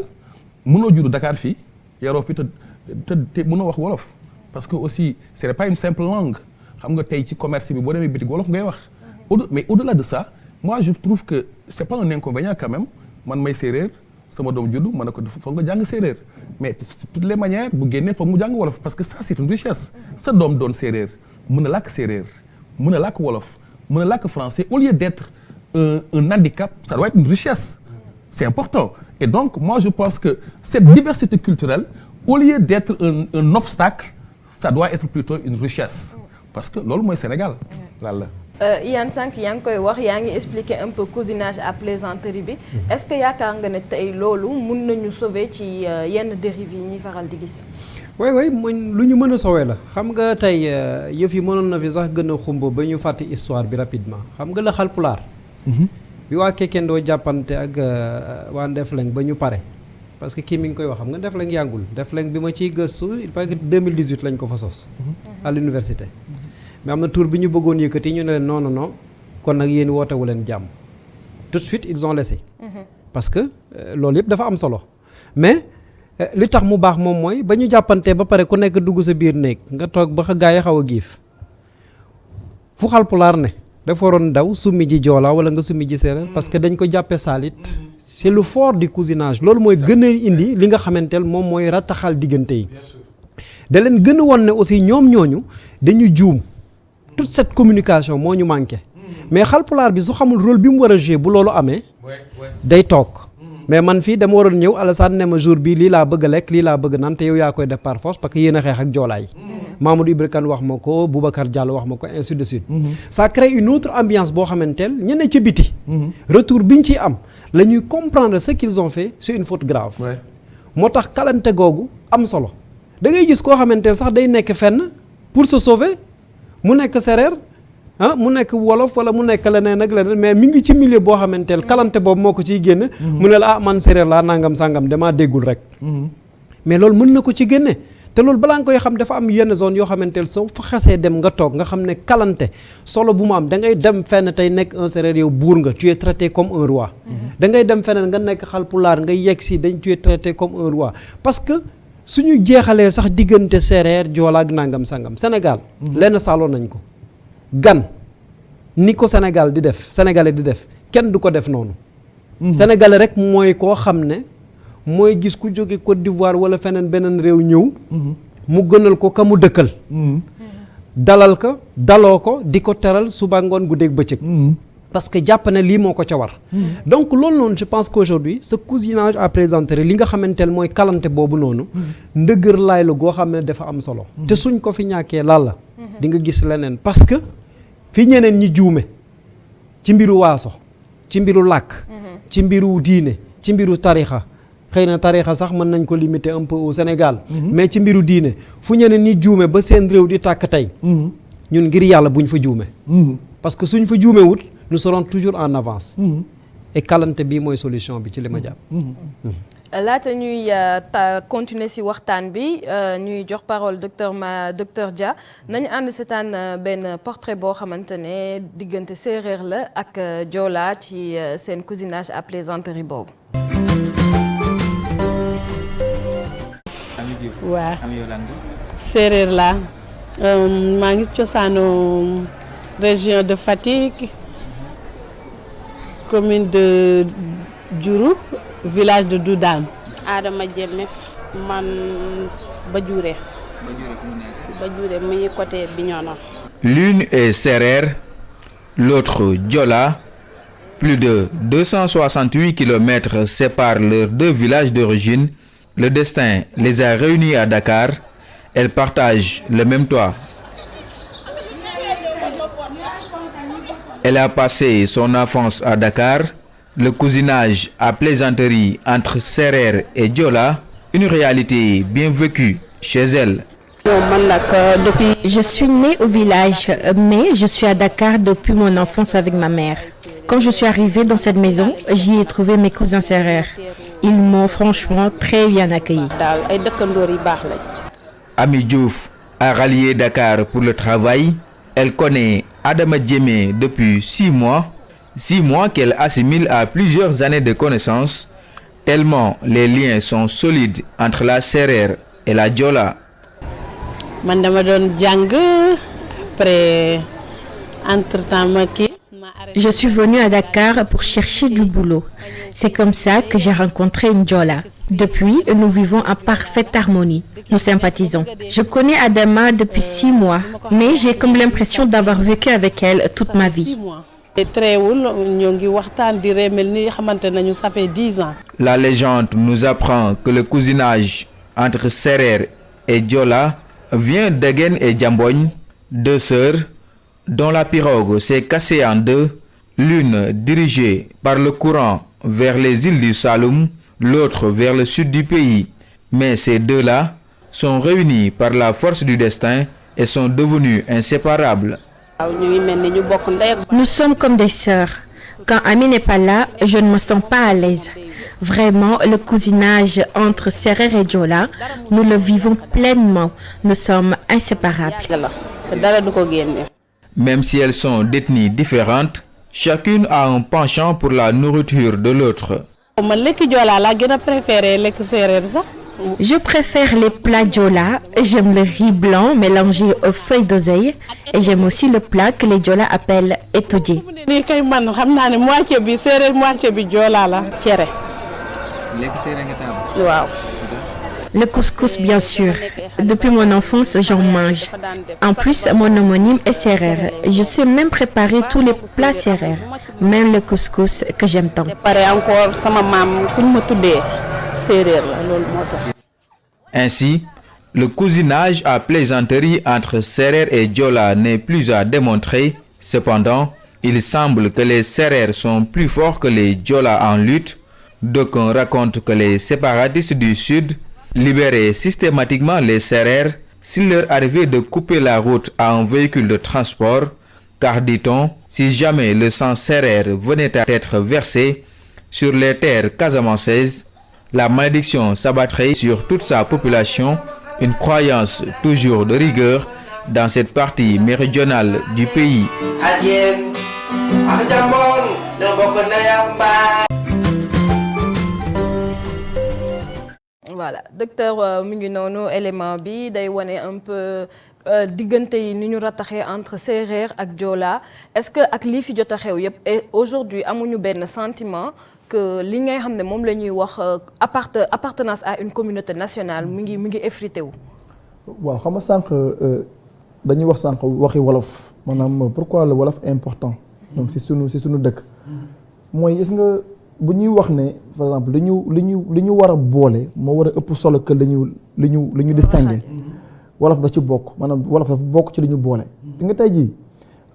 mënoo juddu Dakar fii yaroo fi te mënoo wax wolof parce que aussi ce n'est pas une simple langue xam nga tey ci commerce bi boo demee bitik wolof ngay wax mais au-delà de ça moi je trouve que c'est pas un inconvénient quand même man may séeréer sama doom juddu ma ne ko foog nga jàng séeréer mais de toutes les manières bu génnee foog mu jàng wolof parce que ça c'est une richesse sa doom doon séeréer mën a làkk séeréer mën a làkk wolof mën a làkk français au lieu d'être un handicap ça doit être une richesse c'est important et donc moi je pense que cette diversité culturelle au lieu d'être un obstacle ça doit être plutôt une richesse parce que loolu mooy Sénégal la Iyane sànq yaa ngi koy wax yaa ngi expliquer un peu cousinage à plaisanterie bi est-ce que yaakaar nga ne tey loolu mun nañu sauver ci yenn dérives yi ñuy faral di gis. oui mooy lu ñu mën a sauver la xam nga tey yëf yi mënoon na fi sax gën a xumb ba ñu fàtte histoire bi rapidement xam nga la Haalpulaar bi waa Kekendoo jàppante ak waa Ndefleng ba ñu pare parce que kii mi ngi koy wax xam nga Ndefleng yàngul Ndefleng bi ma ciy gëstu il paraît que 2018 lañ ko fa sos à l'université mais am na tour bi ñu bëggoon yëkkati ñu ne leen non kon nag yéen wootewu leen jàmm tout de suite ils ont laissé parce que loolu yëpp dafa am solo mais li tax mu baax moom mooy ba ñu jàppantee ba pare ku nekk dugg sa biir néeg nga toog ba gaa yi xaw a giif fu Haalpulaar ne dafa waroon daw summi ji joola wala nga summi ji séeréer parce que dañ ko jàppee saalit c'est le fort du cousinage loolu mooy gën a indi li nga xamanteel moom mooy rataxal diggante yi da leen gën a won ne aussi ñoom ñooñu dañu juum toute cette communication moo ñu manqué mais Haalpulaar bi su xamul rôle bi mu war a jouer bu loolu amee day toog mais man fii dama waroon ñëw Alassane ne ma jour bii lii laa bëgg a lekk lii laa bëgg naan te yow yaa koy def par force parce que yéen a xeex ak joolaay Mamadou Ibra Kane wax ma ko Boubacar Diallo wax ma ko ainsi de suite ça crée une autre ambiance boo xamanteel ñeneen ci biti retour biñ ciy am la ñuy comprendre ce qu'ils ont fait c'est une faute grave moo tax kalante googu am solo da ngay gis koo xamanteel sax day nekk fenn pour se sauver mu nekk séeréer mu nekk wolof wala mu nekk leneen ak leneen mais mi ngi ci milieu boo xamanteel kalante boobu moo ko ciy génne mu ne la man séeréer laa nangam sangam damaa déggul rek mais loolu mën na ko ci génne te loolu balaa nga koy xam dafa am yenn zone yoo xamanteel soo fa xasee dem nga toog nga xam ne kalante solo bu mu am da ngay dem fenn tey nekk un séeréer yow buur nga tu es traité comme un roi da ngay dem feneen nga nekk Haalpulaar nga yegg si dañ tu es traité comme un roi parce que suñu jeexalee sax diggante séeréer joola ak nangam sangam Sénégal lenn saaloo nañ ko gan ni ko Sénégal di def sénégalais di def kenn du ko def noonu sénégalais rek mooy koo xam ne mooy gis ku jóge Côte d'Ivoire wala feneen beneen réew ñëw mu gënal ko ka mu dëkkal dalal ko daloo ko di ko teral suba ngoon guddeeg bëccëg parce que jàpp ne lii moo ko ca war donc loolu noonu je pense qu'aujourd'hui ce cousinage à plaisanterie li nga xamanteel mooy kalante boobu noonu ndëgër laay la goo xam ne dafa am solo te suñ ko fi ñàkkee laal la di nga gis leneen parce que fi ñeneen ñi juume ci mbiru waaso ci mbiru làkk ci mbiru diine ci mbiru tarixa xëy na tarixa sax mën nañ ko limiter un peu au Sénégal mais ci mbiru diine fu ñeneen ñi juume ba seen réew di tàkk tey ñun ngir yàlla buñ fa juume parce que suñ fa juume wut nous serons toujours en avance et kalante bii mooy solution bi ci li ma jàpp laata ñuy continuer ci waxtaan bi ñuy jox parole docteur Dia nañu ànd seetaan benn portrait boo xamante ne diggante séeréer la ak joola ci seen cousinage à plaisanterie boobu. waaw séeréer la maa ngi cosaanu région de Fatick commune de Diouroup village de Doudane. Adama Diémé man Badiouré mu ngi côté Bignona. L'une est sérère, l'autre Diola. Plus de 268 km séparent leurs deux villages d'origine. Le destin les a réunis à Dakar. Elles partagent le même toit. Elle a passé son enfance à Dakar. Le cousinage à plaisanterie entre Sérère et Diola, une réalité bien vécue chez elle. Je suis née au village, mais je suis à Dakar depuis mon enfance avec ma mère. Quand je suis arrivée dans cette maison, j'y ai trouvé mes cousins Sérères. Ils m'ont franchement très bien accueillie. Ami Diouf a rallié Dakar pour le travail. Elle connaît Adama Diémé depuis 6 mois. 6 mois qu'elle assimile à plusieurs années de connaissances, tellement les liens sont solides entre la Sérère et la Diola. Je suis venue à Dakar pour chercher du boulot. C'est comme ça que j'ai rencontré une Diola. Depuis, nous vivons en parfaite harmonie. Nous sympathisons. Je connais Adama depuis 6 mois, mais j'ai comme l'impression d'avoir vécu avec elle toute ma vie. La légende nous apprend que le cousinage entre Sérère et Diola vient d'Egen et Diambogne, deux sœurs dont la pirogue s'est cassée en deux, l'une dirigée par le courant vers les îles du Saloum, l'autre vers le sud du pays. Mais ces deux-là sont réunis par la force du destin et sont devenus inséparables. Nous sommes comme des sœurs. Quand Ami n'est pas là, je ne me sens pas à l'aise. Vraiment, le cousinage entre Sérère et Diola, nous le vivons pleinement. Nous sommes inséparables. Même si elles sont d'ethnies différentes, chacune a un penchant pour la nourriture de l'autre. Je préfère les plats Diola. J'aime le riz blanc mélangé aux feuilles d'oseille et j'aime aussi le plat que les Diola appellent etodje. Le couscous, bien sûr. Depuis mon enfance, j'en mange. En plus, mon homonyme est Sérère. Je sais même préparer tous les plats Sérères, même le couscous que j'aime tant. Ainsi, le cousinage à plaisanterie entre Sérère et Diola n'est plus à démontrer. Cependant, il semble que les Sérères sont plus forts que les Diola en lutte. D'aucuns racontent que les séparatistes du Sud libéraient systématiquement les Sérères s'il leur arrivait de couper la route à un véhicule de transport, car dit-on, si jamais le sang Sérère venait à être versé sur les terres casamançaises, la malédiction s'abattrait sur toute sa population, une croyance toujours de rigueur dans cette partie méridionale du pays. Voilà docteur mi ngi noonu élément bi day wane un peu diggante yi ni ñu rataxee entre séeréer ak joola est-ce que ak lii fi jot a xew yëpp et aujourd'hui amuñu benn sentiment que li ngay xam ne moom la ñuy wax appartenance à une communauté nationale mi ngi effrité wu. waaw xam nga sànq dañuy wax sànq waxi wolof maanaam pourquoi le wolof est important donc si sunu dëkk mooy gis nga bu ñuy wax ne par exemple li ñu war a boole moo war a ëpp solo que li ñu distingué wolof da ci bokk maanaam wolof dafa bokk ci li ñu boole. di nga tey jii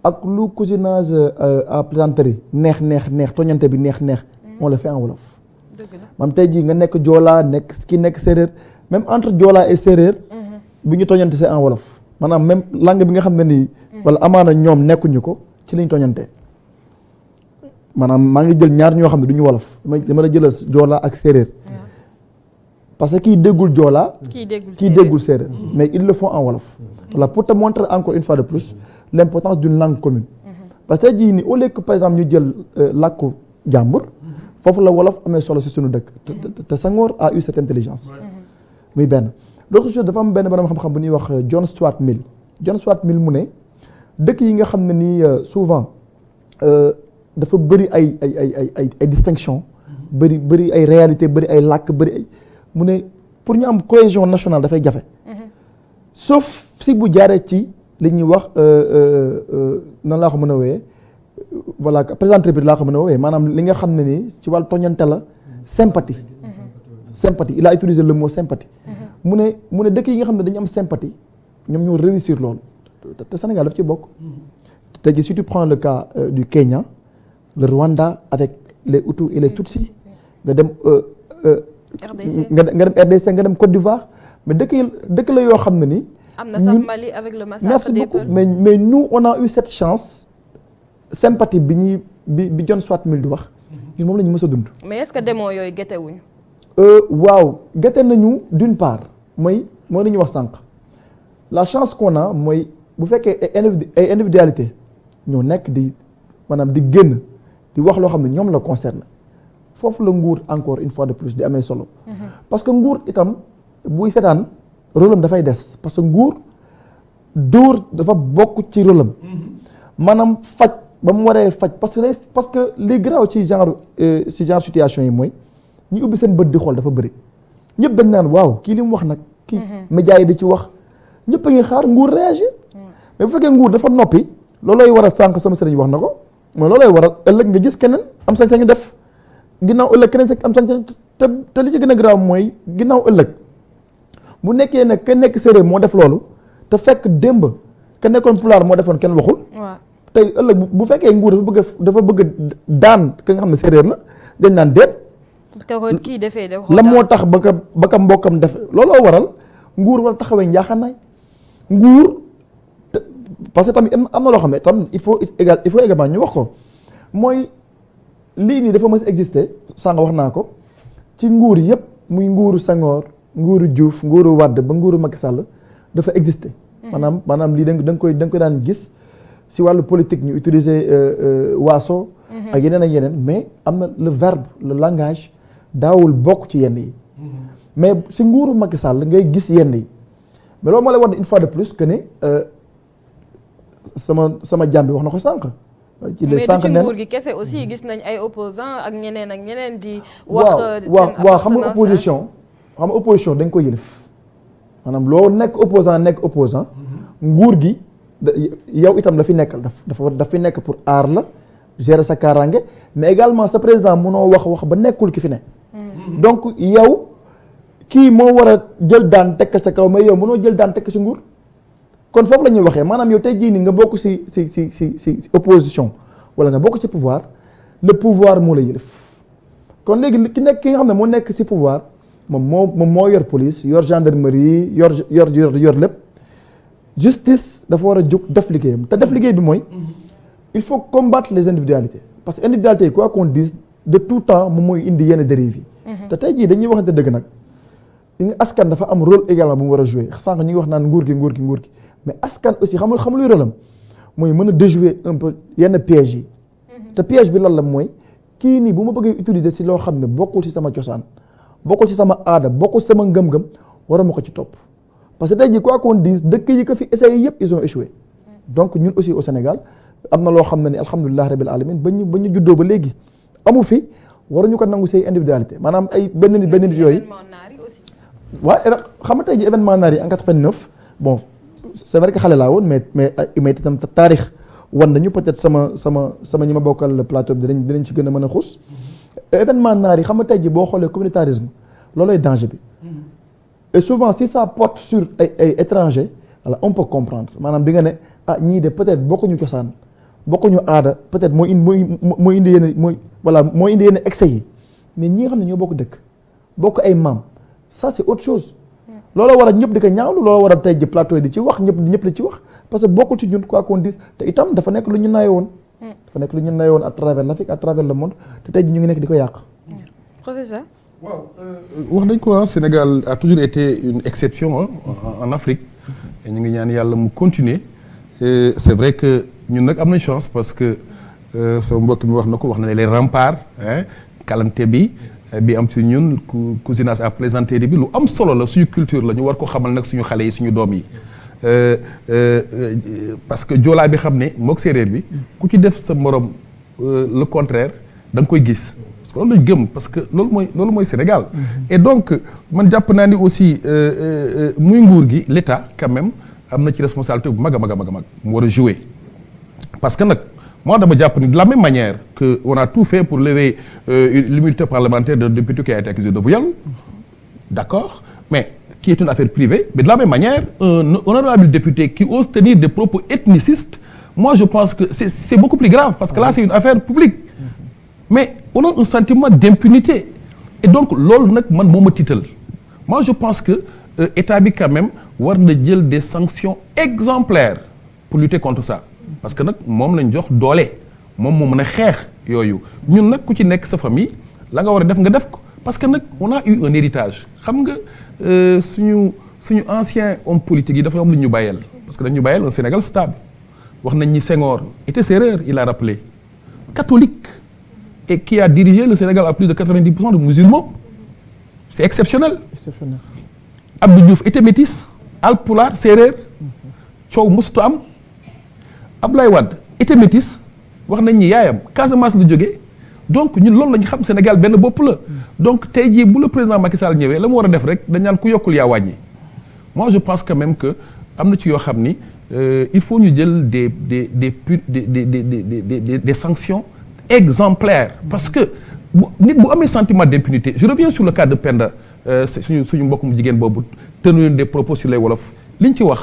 ak lu cousinage à plaisanterie neex toñante bi neex on le fait en wolof. maanaam tey jii nga nekk joolaa nekk séeréer même entre joolaa et séeréer bu ñu toñante c'est en wolof maanaam même langue bi nga xam ne nii wala amaana ñoom nekkuñu ko ci li ñu toñante maanaam maa ngi jël ñaar ñoo xam ne du ñu wolof dama la jëlal joolaa ak séeréer parce que kii déggul joola kii déggul séeréer mais ils le font en wolof voilà pour te montrer encore une fois de plus l'importance d'une langue commune parce que tey jii nii au lieu que par exemple ñu jël làkku jàmbur foofu la wolof amee solo si suñu dëkk te Senghor a eu cette intelligence muy benn l'autre chose dafa am benn borom xam-xam bu ñuy wax John Stuart Mill mu ne dëkk yi nga xam ne nii souvent dafa bëri ay distinction bëri ay réalité bëri ay làkk bëri ay mu ne pour ñu am cohésion nationale dafay jafe sauf si bu jaaree ci li ñuy wax nan laa ko mën a wooyee voilà présenté bi laa ko mën a wooyee maanaam li nga xam ne nii ci wàllu toñante la sympathie il a utilisé le mot sympathie mu ne dëkk yi nga xam ne dañu am sympathie ñoom ñoo réussir loolu te Sénégal daf ci bokk te si tu prends le cas du Kenya le Rwanda avec les Hutus et les Tutsis nga dem RDC nga dem Côte d'Ivoire mais dëkk la yoo xam ne ni am na sax Mali avec le massacre des peuples mais nous on a eu cette chance sympathie bi John Stuart Mill di wax ñun moom la ñu mës a dund. mais est-ce que demoo yooyu gete wuñu waaw gete nañu d'une part mooy li ñuy wax sànq la chance qu'on a mooy bu fekkee ay individualité ñoo nekk di maanaam di génn di wax loo xam ne ñoom la concerne foofu la nguur encore une fois de plus di amee solo parce que nguur itam buy seetaan rôle am dafay des parce que nguur dóor dafa bokk ci rôle am maanaam faj ba mu waree faj parce que li garaaw ci genre situation yi mooy ñi ubbi seen bët di xool dafa bëri ñëpp dañ naan waaw kii li mu wax nag kii médias yi di ci wax ñëpp a ngi xaar nguur réagir mais bu fekkee nguur dafa noppi loolooy waral sànq sama sëriñ wax na ko mooy loolooy waral ëllëg nga gis keneen am sañ-sañu def ginnaaw ëllëg keneen am sañ-sañ te li ci gën a garaaw mooy ginnaaw ëllëg bu nekkee ne ka nekk séeréer moo def loolu te fekk démb ka nekkoon pulaar moo defoon kenn waxul tey ëllëg bu fekkee nguur dafa bëgg daan ka nga xam ne séeréer la dañ naan déet kii defee la moo tax ba ka mbokkam def looloo waral nguur war a taxawee njaaxanaay nguur parce que tamit am na loo xam ne tam il faut également ñu wax ko mooy lii nii dafa mës exister sànq wax naa ko ci nguur yëpp muy nguuru Senghor nguuru Diouf nguuru Wade ba nguuru Macky Sall dafa exister maanaam lii da nga koy daan gis si wàllu politique ñu utiliser waaso ak yeneen mais am na le verbe le langage daawul bokk ci yenn yi mais si nguuru Macky Sall ngay gis yenn yi mais loolu moo lay wax une fois de plus que ne sama jàmm bi wax na ko sànq. ci les sànq mais du ci nguur gi kese aussi gis nañ ay opposants ak ñeneen di. wax waaw xam nga opposition dañ ko yëlif maanaam loo nekk opposant nguur gi yow itam la fi nekkal daf fi nekk pour aar la gérer sa kaaraange mais également sa président mënoo wax ba nekkul ki fi ne. donc yow kii moo war a jël daan tekk sa kaw mais yow mënoo jël daan tekk si nguur. kon foofu la ñuy waxee maanaam yow tey jii nii nga bokk si opposition wala nga bokk ci pouvoir le pouvoir moo la yëlif kon léegi ki nga xam ne moo nekk si pouvoir moom moo yor police yor gendarmerie yor lépp justice dafa war a jóg def liggéeyam te def liggéey bi mooy il faut combattre les individualités parce que individualité yi quoi qu'on dise de tout temps moom mooy indi yenn dérives yi te tey jii dañuy waxante dëgg nag askan dafa am rôle également bu mu war a jouer sànq ñu ngi wax naan nguur gi mais askan aussi xamul luy rôle am mooy mën a déjouer un peu yenn pièges yi te piège bi lan la mooy kii nii bu ma bëggee utiliser si loo xam ne bokkul ci sama cosaan bokkul ci sama aada bokkul ci sama ngëm-ngëm waruma ko ci topp parce que tey jii quoi qu'on dise dëkk yi ko fi essayé yëpp ils ont échoué donc ñun aussi au Sénégal am na loo xam ne ni alhamdulilah rabbil alamin ba ñu juddoo ba léegi amu fi waruñu ko nangu say individualité maanaam ay benn nit yooyu waaw xam nga tey jii événement naar yi en 89 bon c'est vrai que xale laa woon mais itam taarix wan nañu peut-être sama ñi ma bokkal le plateau bi dinañ ci gën a mën a xuus événement naar yi xam nga tey jii boo xoolee communautarisme loolooy danger bi et souvent si ça porte sur ay étrangers alors on peut comprendre maanaam di nga ne ñii de peut-être bokkuñu cosaan bokkuñu aada peut-être moo indi yenn excès yi mais ñi nga xam ne ñoo bokk dëkk bokk ay maam ça c'est autre chose looloo war a ñëpp di ko ñaawlu looloo war a tey ji plateau yi di ci wax ñëpp di ci wax parce que bokkul ci ñun quoi qu'on dise te itam dafa nekk lu ñu nayoon à travers l'Afrique à travers le monde te tey ji ñu ngi nekk di ko yàq. Professeur. waaw wax nañ ko Sénégal a toujours été une exception en Afrique et ñu ngi ñaan yàlla mu continuer c'est vrai que ñun nag am nañ chance parce que sama mbokk mi wax na ko wax na les remparts kalante bi am ci ñun cousinage à plaisanterie bi lu am solo la suñu culture la ñu war ko xamal nag suñu xale yi suñu doom yi parce que joolaa bi xam ne mook séeréer bi ku ci def sa morom le contraire da nga koy gis parce que loolu lañ gëm parce que loolu mooy Sénégal et donc man jàpp naa ni aussi muy nguur gi l'État quand même am na ci responsabilité bu mag a mag a mag a mag mu war a jouer parce que nag moi dama jàpp ni de la même manière que on a tout fait pour lever l'immunité parlementaire d'un député qui a été accusé de viol d'accord mais qui est une affaire privée mais de la même manière un honorable député qui ose tenir des propos ethnicistes moi je pense que c'est beaucoup plus grave parce que là c'est une affaire publique mais on a un sentiment d'impunité et donc loolu nag man moo ma tiital moi je pense que état bi quand même war na jël des sanctions exemplaires pour lutter contre ça parce que nag moom lañ jox doole moom moo mën a xeex yooyu ñun nag ku ci nekk sa famille la nga war a def nga def ko parce que nag on a eu un héritage xam nga suñu ancien homme politique yi dafa am lu ñu bàyyeel parce que dañu bàyyeel un Sénégal stable wax nañ ni Senghor était sérère il a rappelé catholique et qui a dirigé le Sénégal à plus de 90% de musulmans c'est exceptionnel. Abdou Diouf était métis alpulaar séeréer coow mosutu am Abdoulaye Wade était métis wax nañ ni yaayam Casamance lu jógee donc ñun loolu la ñu xam Sénégal benn bopp la donc tey jii bu le président Macky Sall ñëwee la mu war a def rek dañ naan ku yokkul yaa wàññi moi je pense quand même que am na ci yoo xam ni il faut ñu jël des sanctions exemplaires parce que nit bu amee sentiment d'impunité je reviens sur le cas de Penda suñu mbokk mu jigéen boobu tenir des propos sur les wolof li ñu ci wax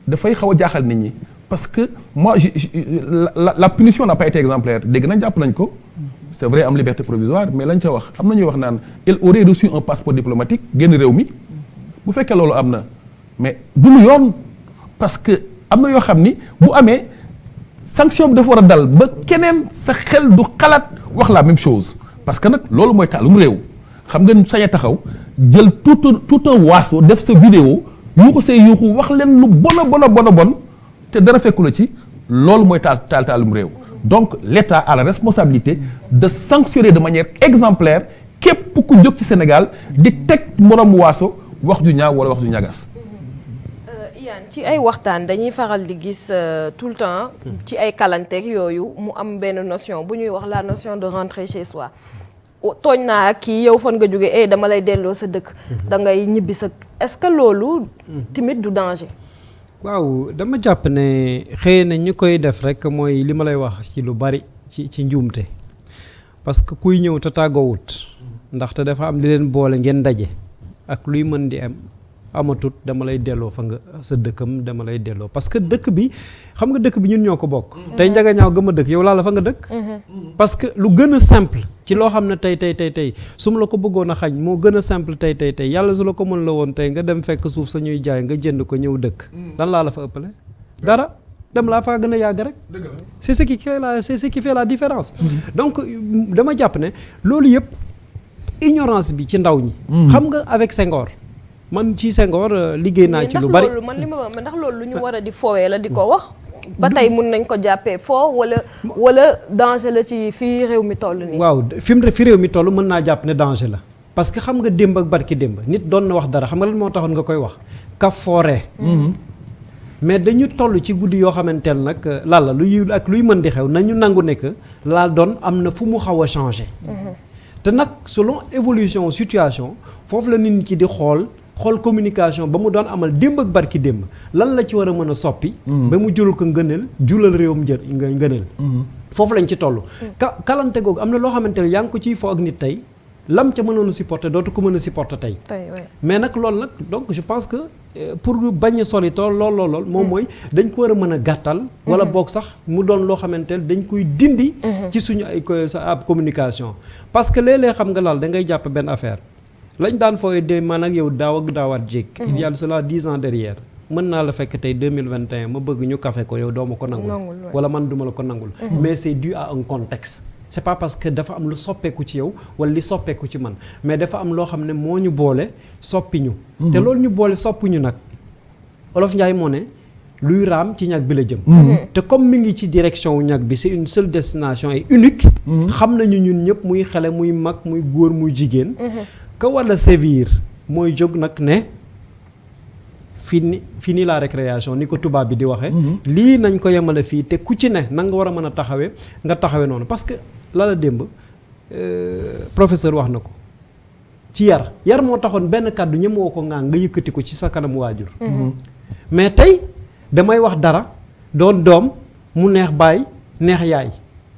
dafay xaw a jaaxal nit ñi parce que moi la punition n'a pas été exemplaire dégg nañ jàpp nañ ko c'est vrai am liberté provisoire mais lañ ca wax am na ñuy wax naan il aurait reçu un passeport diplomatique génn réew mi bu fekkee loolu am na mais du lu yoon parce que am na yoo xam ni bu amee sanction bi dafa war a dal ba keneen sa xel du xalaat wax la même chose parce que nag loolu mooy taalum réew xam nga sañ a taxaw jël tout un waaso def sa vidéo yuuxu say yuuxu wax leen lu bon te dara fekku la ci loolu mooy taalum réew donc l'État a la responsabilité de sanctionner de manière exemplaire képp ku jóg ci Sénégal di teg moroom waaso wax ju ñaaw wala wax ju ñagas. Iyane ci ay waxtaan dañuy faral di gis tout le temps ci ay kalanteeg yooyu mu am benn notion bu ñuy wax la notion de rentrer chez soi tooñ naa ak kii yow fan nga jóge dama lay delloo sa dëkk da ngay ñibbi sa est-ce que loolu tamit du danger. waaw dama jàpp ne xëy na ñu koy def rek mooy li ma lay wax ci lu bari ci njuumte parce que kuy ñëw te tàggoowut ndaxte dafa am li leen boole ngeen daje ak luy mën di am amatut dama lay delloo fa nga sa dëkkam dama lay delloo parce que dëkk bi xam nga dëkk bi ñun ñoo ko bokk. tey njaga ñaaw gëm a dëkk yow laa la fa nga dëkk. parce que lu gën a simple ci loo xam ne tey su ma la ko bëggoon a xañ moo gën a simple tey yàlla su la ko mën la woon tey nga dem fekk suuf sa ñuy jaay nga jënd ko ñëw dëkk. lan laa la fa ëppale dara dem laa faa gën a yàgg rek. c'est ce qui fait la différence. donc dama jàpp ne loolu yëpp ignorance bi ci ndaw ñi. xam nga avec Senghor. man ci Senghor liggéey naa ci lu bari man li ma ndax loolu lu ñu war a di foowee la di ko wax ba tey mun nañ ko jàppee foo wala danger la ci fii réew mi toll nii. waaw fi réew mi toll mën naa jàpp ne danger la parce que xam nga démb ak barki démb nit doon na wax dara xam nga lan moo taxoon nga koy wax ka fooree mais dañu toll ci guddi yoo xamante ne nag lalla luy mën di xew nañu nangu ne que laa doon am na fu mu xaw a changé te nag selon évolution situation foofu la nit ki di xool communication ba mu doon amal démb ak barki démb lan la ci war a mën a soppi ba mu jural ko ngëneel julal réewam ngëneel foofu lañ ci toll kalante googu am na loo xamante ne yaa ngi ko ciy foo ak nit tey lam ca mënoon a supporter dootu ko mën a supporter tey mais nag loolu nag donc je pense que pour bañ a sori tool lool moom mooy dañ ko war a mën a gàttal wala boog sax mu doon loo xamante ne dañ koy dindi ci suñu ay sa communication parce que léeg-léeg xam nga laal da ngay jàpp benn affaire lañ daan fooy de man ak yow daaw ak daawaat jéeg il y a cela 10 ans derrière mën naa la fekk tey 2021 ma bëgg ñu café ko yow doo ma ko nangul wala man duma la ko nangul mais c'est dû à un contexte c'est pas parce que dafa am lu soppeeku ci yow wala li soppeeku ci man mais dafa am loo xam ne moo ñu boole soppi ñu. te loolu ñu boole soppi ñu nag Olof Njaay moo ne luy raam ci ñag bi la jëm. te comme mi ngi ci direction wu ñag bi c'est une seule destination et unique. xam nañu ñun ñëpp muy xale muy mag muy góor muy jigéen. ka wala sévir mooy jóg nag ne fini la récréation ni ko tubaab bi di waxee. lii nañ ko yemale fii te ku ci ne na nga war a mën a taxawee nga taxawee noonu parce que la démb professeur wax na ko ci yar moo taxoon benn kàddu ñem woo ko nga yëkkati ko ci sa kanam waajur. mais tey damay wax dara doon doom mu neex baay neex yaay.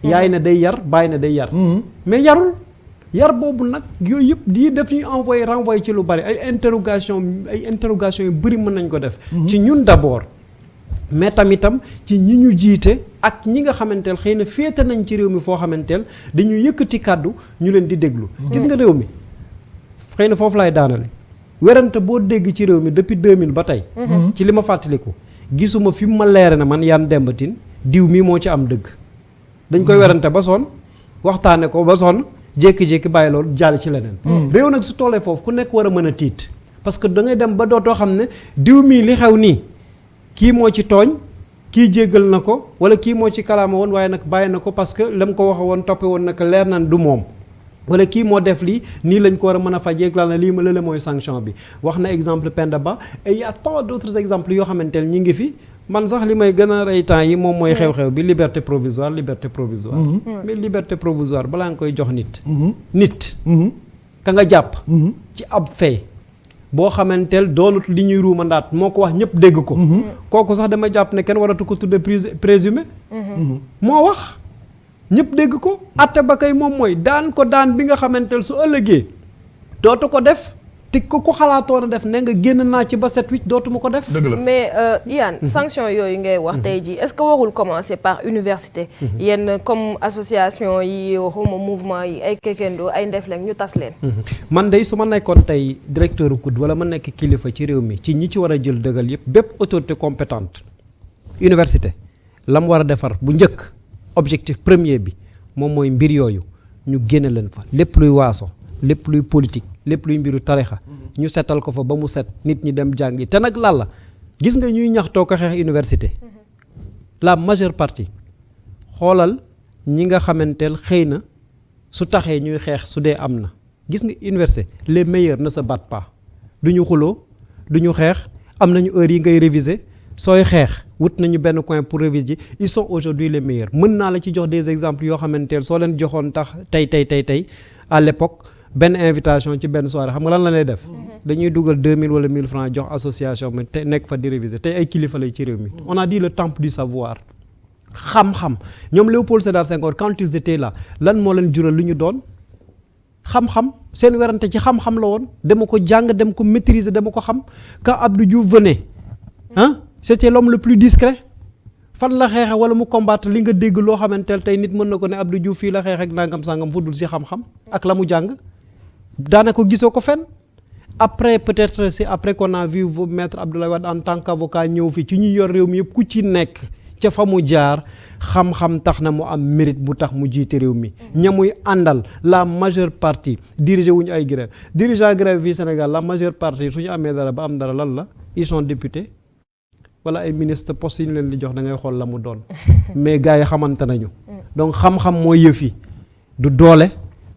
yaay ne day yar baay ne day yar. mais yarul. yar boobu nag yooyu yëpp di def ñuy renvoyer ci lu bari ay interrogation yu bari mën nañ ko def. ci ñun d'abord mais tamitam ci ñi ñu jiite ak ñi nga xamanteel xëy na féete nañ ci réew mi foo xamanteel dañuy yëkkati kàddu ñu leen di déglu. gis nga réew mi xëy na foofu laay daanale werante boo dégg ci réew mi depuis 2000 ba tey. ci li ma fàttaliku gisuma fi mu ma leere na man Yane Demba Tine diw mii moo ci am dëgg. dañ koy werante ba sonn waxtaane ko ba sonn. jékki-jékki bàyyi loolu jàll ci leneen. réew nag su tollee foofu ku nekk war a mën a tiit parce que da ngay dem ba dootoo xam ne diw mii li xew nii kii moo ci tooñ kii jéggal na ko wala kii moo ci kalaama woon waaye nag bàyyi na ko parce que la mu ko waxe woon toppe woon nag leer nan du moom wala kii moo def lii nii lañ ko war a mën a fajee la na lii ma lële mooy sanction bi wax na exemple Penda Ba et il y a tant d'autres exemples yoo xamante ne ñi ngi fi. man sax li may gën a rey temps yi moom mooy xew-xew bi liberté provisoire mais liberté provisoire balaa nga koy jox nit ka nga jàpp ci ab fee boo xamanteel doonut li ñuy ruumandaat moo ko wax ñëpp dégg ko kooku sax dama jàpp ne kenn waratu ko tudde présumé moo wax ñëpp dégg ko atte ba kay moom mooy daan ko daan bi nga xamanteel su ëllëgee dootu ko def te ku ko xalaatoon a def ne nga génn naa ci ba 7-8 dootuma ko def. dëgg la mais Yane sanction yooyu ngay wax tey jii est-ce que warul commencer par université. yenn comme association yi xawma mouvement yi ay kekendo ay Ndefleng ñu tas leen. man de su ma nekkoon tey directeur COUD wala ma nekk kilifa ci réew mi ci ñi ci war a jël dëggal yëpp bépp autorité compétente université la mu war a defar bu njëkk objectif premier bi moom mooy mbir yooyu ñu génne leen fa lépp luy waaso lépp luy politique. lépp luy mbiru tarixa ñu setal ko fa ba mu set nit ñi dem jàngi te nag lan la gis nga ñuy ñaxtoo ko xeex université la majeure partie xoolal ñi nga xamanteel xëy na su taxee ñuy xeex su dee am na gis nga université les meilleurs ne se battent pas du ñu xuloo du ñu xeex am nañu heure yi ngay réviser sooy xeex wut nañu benn coin pour réviser ji ils sont aujourd'hui les meilleurs mën naa la ci jox des exemples yoo xamanteel soo leen joxoon tax tey à l'époque benn invitation ci benn soirée xam nga lan la lay def dañuy dugal 2000 wala 1000 francs jox association bi te nekk fa di réviser tey ay kilifa lay ci réew mi on a dit le temple du savoir xam-xam ñoom Léopold Sédar Senghor quand ils étaient là lan moo leen jural lu ñu doon xam-xam seen werante ci xam-xam la woon dama ko jàng dem ko maîtriser dama ko xam quand Abdou Diouf venait c'était l'homme le plus discret fan la xeexe wala mu combattre li nga dégg loo xamanteel tey nit mën na ko ne Abdou Diouf fii la xeex ak nangam sangam fu dul si xam-xam ak la mu jàng daanaka gisoo ko fenn après peut-être c'est après qu'on a vu maître Abdoulaye Wade en tant qu'avocat ñëw fi ci ñuy yor réew mi yëpp ku ci nekk ca fa mu jaar xam-xam tax na mu am mérite bu tax mu jiite réew mi ña muy àndal la majeure partie dirigé wuñu ay grève dirigeant grève fii Sénégal la majeure partie su ñu amee dara ba am dara lan la ils sont députés wala ay ministre poste yi ñu leen di jox da ngay xool la mu doon mais gars yi xamante nañu donc xam-xam mooy yëf yi du doole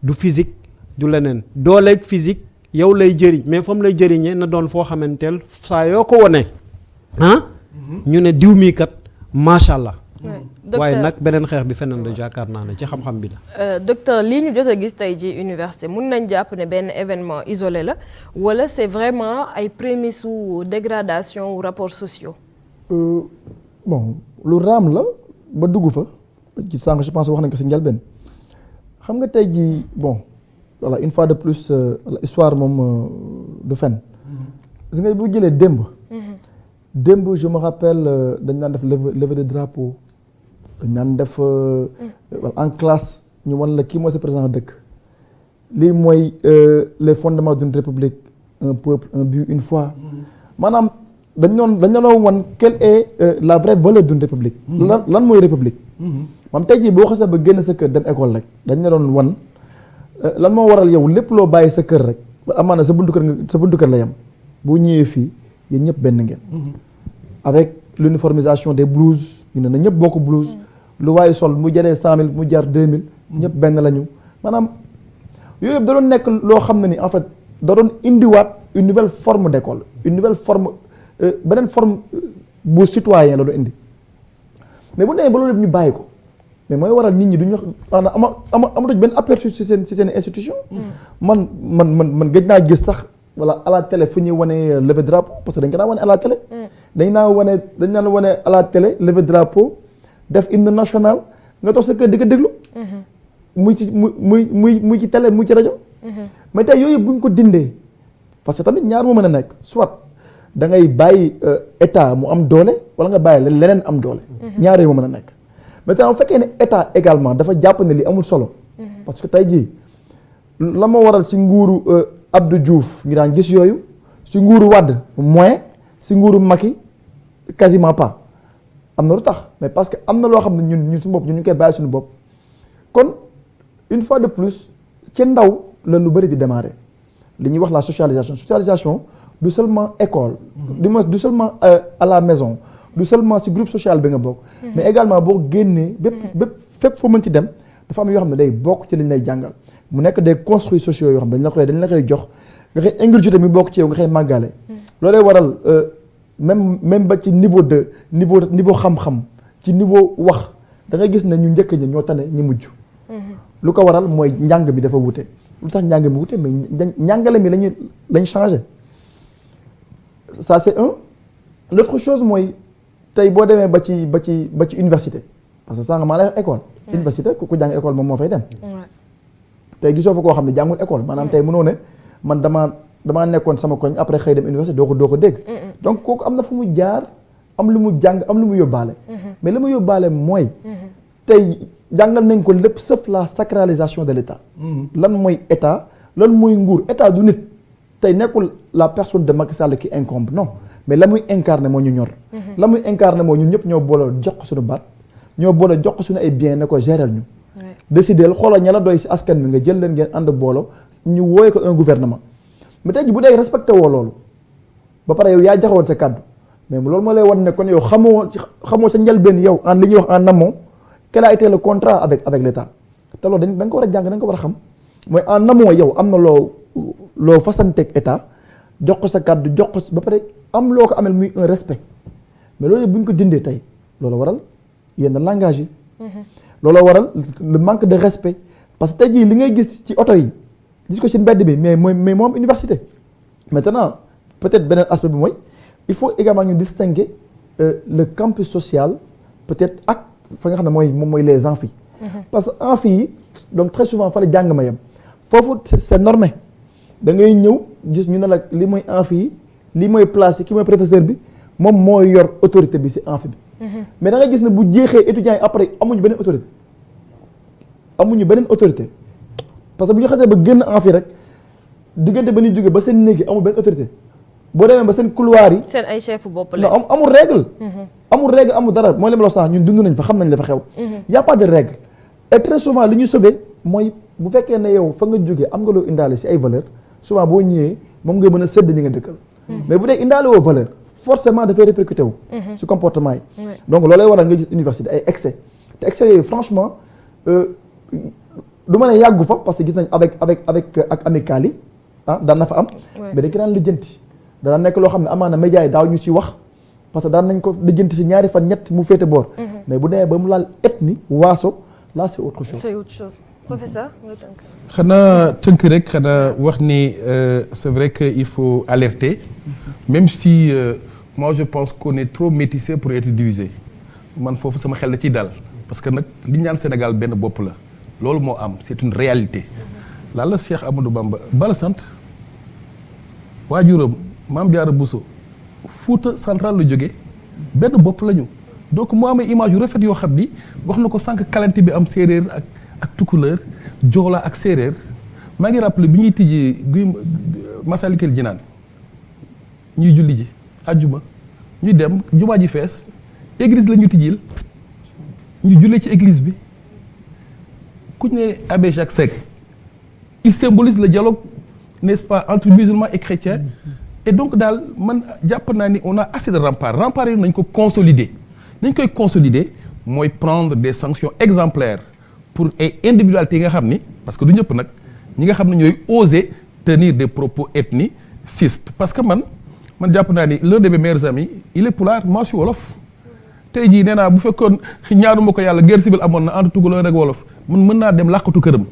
du physique du leneen dooleeg physique yow lay jëriñ mais fa mu lay jëriñee na doon foo xamanteel saa yoo ko wone ñu ne diw mii kat macha allah. waaye nag beneen xeex bi feneen la yaakaar naa ne ci xam-xam bi la. docteur lii ñu jot a gis tey ji université mun nañ jàpp ne benn événement isolé la wala c'est vraiment ay prémices ou dégradation ou rapports sociaux. bon lu raam la ba dugg fa ci sànq je pense wax nañ ko si njëlbeen xam nga tey jii bon voilà une fois de plus histoire moom du fen gis nga bu jëlee démb je me rappelle dañ daan def levée de drapeau dañ daan def en classe ñu wan la kii mooy sa président dëkk lii mooy les fondements d'une république un peuple un but une foi maanaam dañ doon wan quelle est la vraie valeur d'une république lan mooy république maam tey jii boo xasee ba génn sa kër dem école rek dañ la doon wan lan moo waral yow lépp loo bàyyi sa kër rek amaana sa buntu kër la yem boo ñëwee fii yéen ñëpp benn ngeen. avec l'uniformisation des blouses ñu ne na ñëpp bokk blouse lu waaye sol mu jaree 100 000 mu jar 2000 ñëpp benn lañu maanaam yooyu yëpp da doon nekk loo xam ne ni en fait da doon indiwaat une nouvelle forme d'école une nouvelle forme beneen forme bu citoyen la doon indi mais bu demee ba loolu yëpp ñu bàyyi ko mais mooy waral nit ñi duñu maanaam amatuñ benn aperçu ci seen institution. man gëj naa gis sax wala à la télé fu ñuy wane lever drapeau parce que dañ ko daan wane à la télé. dañ naan wane à la télé lever drapeau def hymne national nga toog sa kër di ko déglu. muy ci télé muy ci rajo. mais tey yooyu bu ñu ko dindee parce que tamit ñaar moo mën a nekk soit da ngay bàyyi état mu am doole wala nga bàyyi leneen am doole. ñaar yooyu moo mën a nekk. maintenant bu fekkee ne état également dafa jàpp ne li amul solo. parce que tey jii la ma waral si nguuru Abdou Diouf ñu daan gis yooyu si nguuru Wade moins si nguuru Macky quasiment pas am na lu tax mais parce que am na loo xam ne ñun suñu bopp ñu koy bàyyi suñu bopp kon une fois de plus ci ndaw la lu bëri di démarrer li ñuy wax la socialisation du seulement école du seulement à la maison du seulement si groupe social bi nga bokk mais également boo génnee bépp fépp foo mën ci dem dafa am yoo xam ne day bokk ci li ñu lay jàngal mu nekk des construits sociaux yoo xam dañ la koy jox nga koy ingurgité mi bokk ci yow nga koy màggale loolay waral même ba ci niveau xam-xam ci niveau wax da ngay gis ne ñu njëkk ñi ñoo tane ñi mujj lu ko waral mooy njàng bi dafa wute lu tax njàng mi wute mais njàngale mi lañ changé ça c'est un l'autre chose mooy tey boo demee ba ci université parce que sànq maa lay école université ku jàng école moom moo fay dem tey gisoo fa koo xam ne jàngul école maanaam tey mënoo ne man damaa nekkoon sama koñ après xëy dem université doo ko dégg donc kooku am na fu mu jaar am lu mu jàng am lu mu yóbbaale mais li mu yóbbaale mooy tey jàngal nañ ko lépp sauf la sacralisation de l'état lan mooy état lan mooy nguur état du nit tey nekkul la personne de Macky Sall qui incombe non mais la muy incarné moo ñu ñor la muy incarné moo ñun ñëpp ñoo boole jox ko suñu baat ñoo boole jox ko suñu ay bien ne ko gérer ñu décider xoolal ña la doy si askan bi nga jël leen ngeen ànd booloo ñu wooye ko un gouvernement mais tey ji bu dee respecté woo loolu ba pare yow yaa joxewoon sa kàddu mais loolu moo lay wan ne kon yow xamoo sa njëlbeen yow en li ñuy wax en amont quel a été le contrat avec l'état te loolu dañ ko war a jàng dañ ko war a xam mooy en amont yow am na loo fasanteeg état jox ko sa kàddu jox ko ba pare am loo ko amel muy un respect mais loolu bu ñu ko dindee tey loolu waral yenn langage yi loolu waral le manque de respect parce que tey jii li ngay gis ci oto yi gis ko ci mbedd bi mais moo am université maintenant peut-être beneen aspect bi mooy il faut également ñu distinguer le campus social peut-être ak fa nga xam ne moom mooy les amphis parce que amphis yi donc très souvent fa la jàng ma yem foofu c'est normé da ngay ñëw gis ñu ne la li mooy amphi yi li mooy place yi ki mooy professeur bi moom mooy yor autorité bi ci amphi bi mais da ngay gis ne bu jeexee étudiants yi après amuñu beneen autorité parce que bu ñu xasee ba génn amphi rek diggante ba ñuy jógee ba seen néeg yi amul benn autorité boo demee ba seen couloir yi seen ay chef bopp la non amul règle amul dara mooy li ma la sax ñun dund nañ fa xam nañ la fa xew y a pas de règle et très souvent li ñuy sauver mooy bu fekkee ne yow fa nga jógee am nga loo indaale ci ay valeur souvent boo ñëwee moom nga mën a sédd ñi nga dëkkal mais bu dee indaale woo valeur forcément dafay répercuté wu ci comportement yi donc loolay waral nga gis université ay excès te excès yooyu franchement du mën a yàggu fa parce que gis nañ ak amicale yi daan na fa am mais dañ ko daan lijjanti dana nekk loo xam ne amaana médias yi daaw ñu ci wax parce que daan nañ ko lijjanti ci ñaari fan ñett mu féete boor mais bu demee ba mu laal ethnie waaso là c'est autre chose professeur xanaa tënk rek xanaa wax ni c'est vrai que il faut alerter même si moi je pense qu'on est trop métissé pour être divisé man foofu sama xel da ciy dal parce que nag li ñu naan Sénégal benn bopp la loolu moo am c'est une réalité lan la Cheikh Amadou Bamba bala sant waajuram Maam Jaara Bousso Fuuta central la jóge benn bopp lañu donc moo amee image yu rafet yoo xam ni wax na ko sànq kalante bi am séeréer ak tukuleur joola ak séeréer maa ngi rappelé bi ñuy tijji guy Masalikul Jinaan ñuy julli ji àjjuma ñuy dem jumaa ji fees église la ñu tijjil ñu jullee ci église bi ku ñu ne Abbé Jacques Seck il symbolise le dialogue, n'est-ce pas, entre musulmans et chrétiens. Et donc daal man jàpp naa ni on a assez de remparts yi nañ ko consolider nañ koy consolider mooy prendre des sanctions exemplaires pour ay individualités yi nga xam ni parce que du ñëpp nag ñi nga xam ne ñooy oser tenir des propos ethnicistes parce que man jàpp naa ni l'un de mes meilleurs amis il est pulaar moi je suis wolof tey jii nee naa bu fekkoon ñaanuma ko yàlla guerre civile amoon na entre tukulóor ak wolof man mën naa dem làqatu këram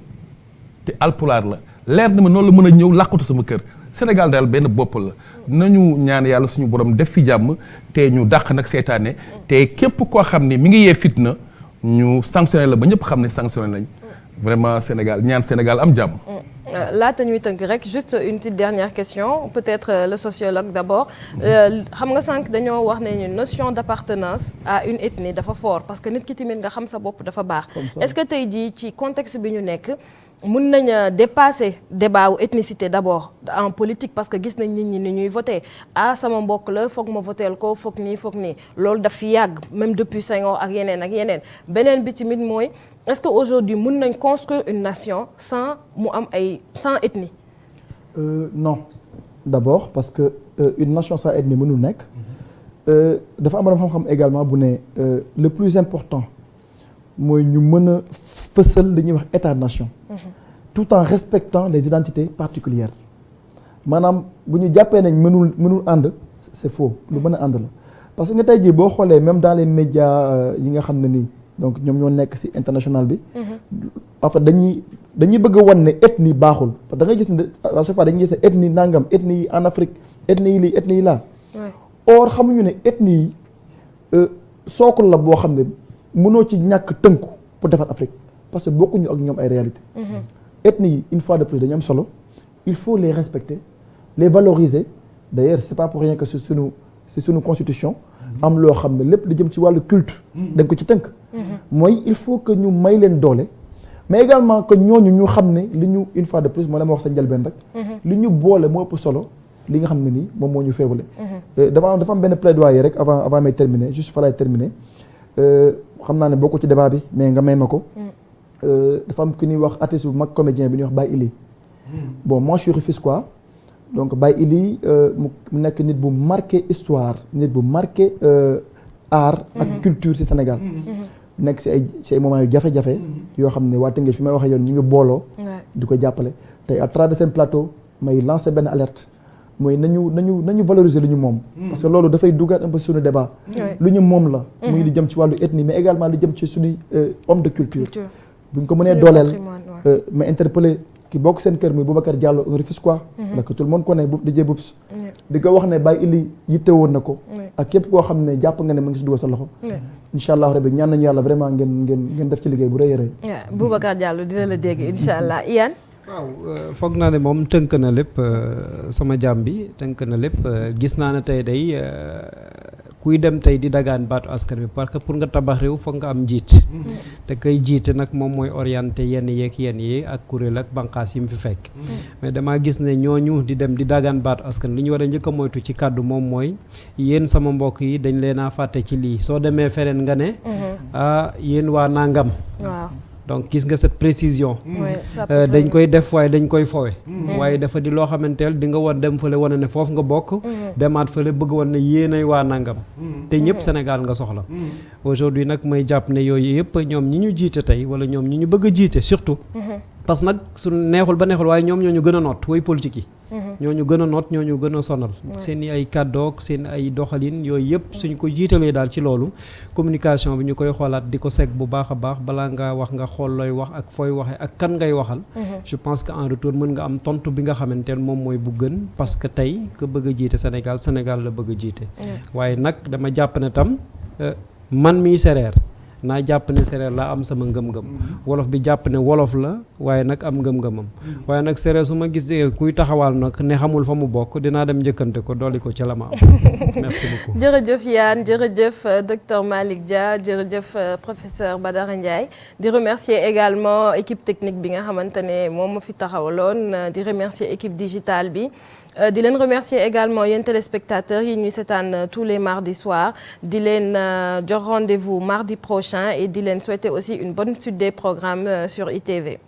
te alpulaar la leer na ma noonu la mën a ñëw làqatu sama kër Sénégal daal benn bopp la nañu ñaan yàlla suñu borom def fi jàmm te ñu dàq nag seetaane te képp koo xam ne mi ngi yee fitna ñu sanctionné la ba ñëpp xam ne sanctionné lañ vraiment Sénégal ñaan Sénégal am jàmm. laata ñuy tënk rek juste une petite dernière question peut-être le sociologue d'abord xam nga sànq dañoo wax ne ñu notion d'appartenance à une ethnie dafa fort parce que nit ki tamit nga xam sa bopp dafa baax. Est-ce que tey jii ci contexte bi ñu nekk mun nañ dépasser débat wu ethnicité d'abord en politique parce que gis nañ nit ñi ni ñuy voter sama mbokk la foog ma voteel ko foog nii loolu daf fi yàgg même depuis Senghor ak yeneen beneen bi tamit mooy est-ce que aujourd'hui mun nañ construire une nation sans ethnie? Non d'abord parce que une nation sans ethnie mënul nekk dafa am xam-xam également bu ne le plus important mooy ñu mën a fësal li ñuy wax état-nation tout en respectant les identités particulières maanaam bu ñu jàppee nañ mënul ànd c'est faux lu mën a ànd la parce que nga tey jii boo xoolee même dans les médias yi nga xam ne nii donc ñoom ñoo nekk ci international bi en fait dañuy bëgg a wan ne ethnie baaxul parce que da ngay gis ne à chaque fois dañuy gis ne ethnie nangam ethnie yi en Afrique ethnie yi lii ethnie yi laa or xamuñu ne ethnie yi sookul la boo xam ne mënoo ci ñàkk tënku pour defar Afrique parce que bokkuñu ak ñoom ay réalité ethnie yi une fois de plus dañu am solo il faut les respecter les valoriser d'ailleurs c'est pas pour rien que c'est sunu constitution am loo xam ne lépp di jëm ci wàllu culte dañ ko ci tënk mooy il faut que ñu may leen doole mais également que ñooñu ñu xam ne li ñu une fois de plus moo la ma wax sa njëlbeen rek li ñu boole moo ëpp solo li nga xam ne nii moom moo ñu féewale dafa am benn plaidoyer rek avant may terminer juste fa lay terminer xam naa ne bokku ci débat bi mais nga may ma ko dafa am ki ñuy wax artiste bu mag comédien bi ñuy wax Baye Ili bon moi je suis rufisquois donc Baye Ili mu nekk nit bu marqué histoire nit bu marqué art ak culture ci Sénégal nekk ci ay moments yu jafe-jafe yoo xam ne waa Tëngéej fi may waxee yoon ñu ngi booloo di ko jàppale tey à travers seen plateau may lancer benn alerte mooy nañu valoriser lu ñu moom parce que loolu dafay dugaat un peu suñu débat lu ñu moom la muy li jëm ci wàllu ethnie mais également li jëm ci suñuy homme de culture bu ñu ko mënee dooleel ma interpellé ki bokk seen kër muy Boubacar Diallo un Rufisquois parce que tout le monde connaît DJ Boubs di ko wax ne Baye Ili yitte woon na ko ak képp koo xam ne jàpp nga ne mu ngi si dugal sa loxo incha allah rabbi ñaan nañu yàlla vraiment ngeen def ci liggéey bu rëy a rëy Boubacar Diallo dina la dégg incha allah Iyane waaw foog naa ne moom tënk na lépp sama jàmm bi tënk na lépp gis naa ne tey day kuy dem tey di dagaan baatu askan bi parce que pour nga tabax réew foog nga am njiit te kay jiite nag moom mooy orienté yenn yi ak kuréel ak banqaas yi mu fi fekk mais damaa gis ne ñooñu di dem di dagaan baatu askan li ñu war a njëkk a moytu ci kàddu moom mooy yéen sama mbokk yi dañ leen a fàtte ci lii soo demee feneen nga ne yéen waa nangam waaw donc gis nga cette précision dañ koy def waaye dañ koy fowe waaye dafa di loo xamanteel di nga war dem fële wane ne foofu nga bokk demaat fële bëgg woon ne yéenay waa nangam te ñëpp Sénégal nga soxla aujourd'hui nag may jàpp ne yooyu yëpp ñoom ñi ñu jiite tey wala ñoom ñi ñu bëgg a jiite surtout parce que nag su neexul ba neexul waaye ñoom ñoo ñu gën a noot way politique yi ñoo ñu gën a noot ñoo ñu gën a sonal seen i ay kàddoog seen ay doxalin yooyu yëpp suñ ko jiitalee daal ci loolu communication bi ñu koy xoolaat di ko segg bu baax a baax balaa nga wax nga xool looy wax ak fooy waxee ak kan ngay waxal je pense que en retour mën nga am tontu bi nga xamante ne moom mooy bu gën parce que tey ku bëgg a jiite Sénégal la bëgg a jiite waaye nag dama jàpp ne tam man mii séeréer naa jàpp ne séeréer laa am sama ngëm-ngëm wolof bi jàpp ne wolof la waaye nag am ngëm-ngëmam waaye nag séeréer su ma gis kuy taxawal nag ne xamul fa mu bokk dinaa dem njëkkante ko dolli ko ca la ma am merci beaucoup jërëjëf Iyane jërëjëf docteur Malick Dia jërëjëf professeur Badara Ndiaye di remercier également équipe technique bi nga xamante ne moom ma fi taxawaloon di remercier équipe digitale bi di leen remercier également yéen téléspectateurs yi ñuy seetaan tous les mardis soirs di leen jox rendez-vous mardi prochain prochain et di leen souhaiter aussi une bonne suite des programmes sur ITV.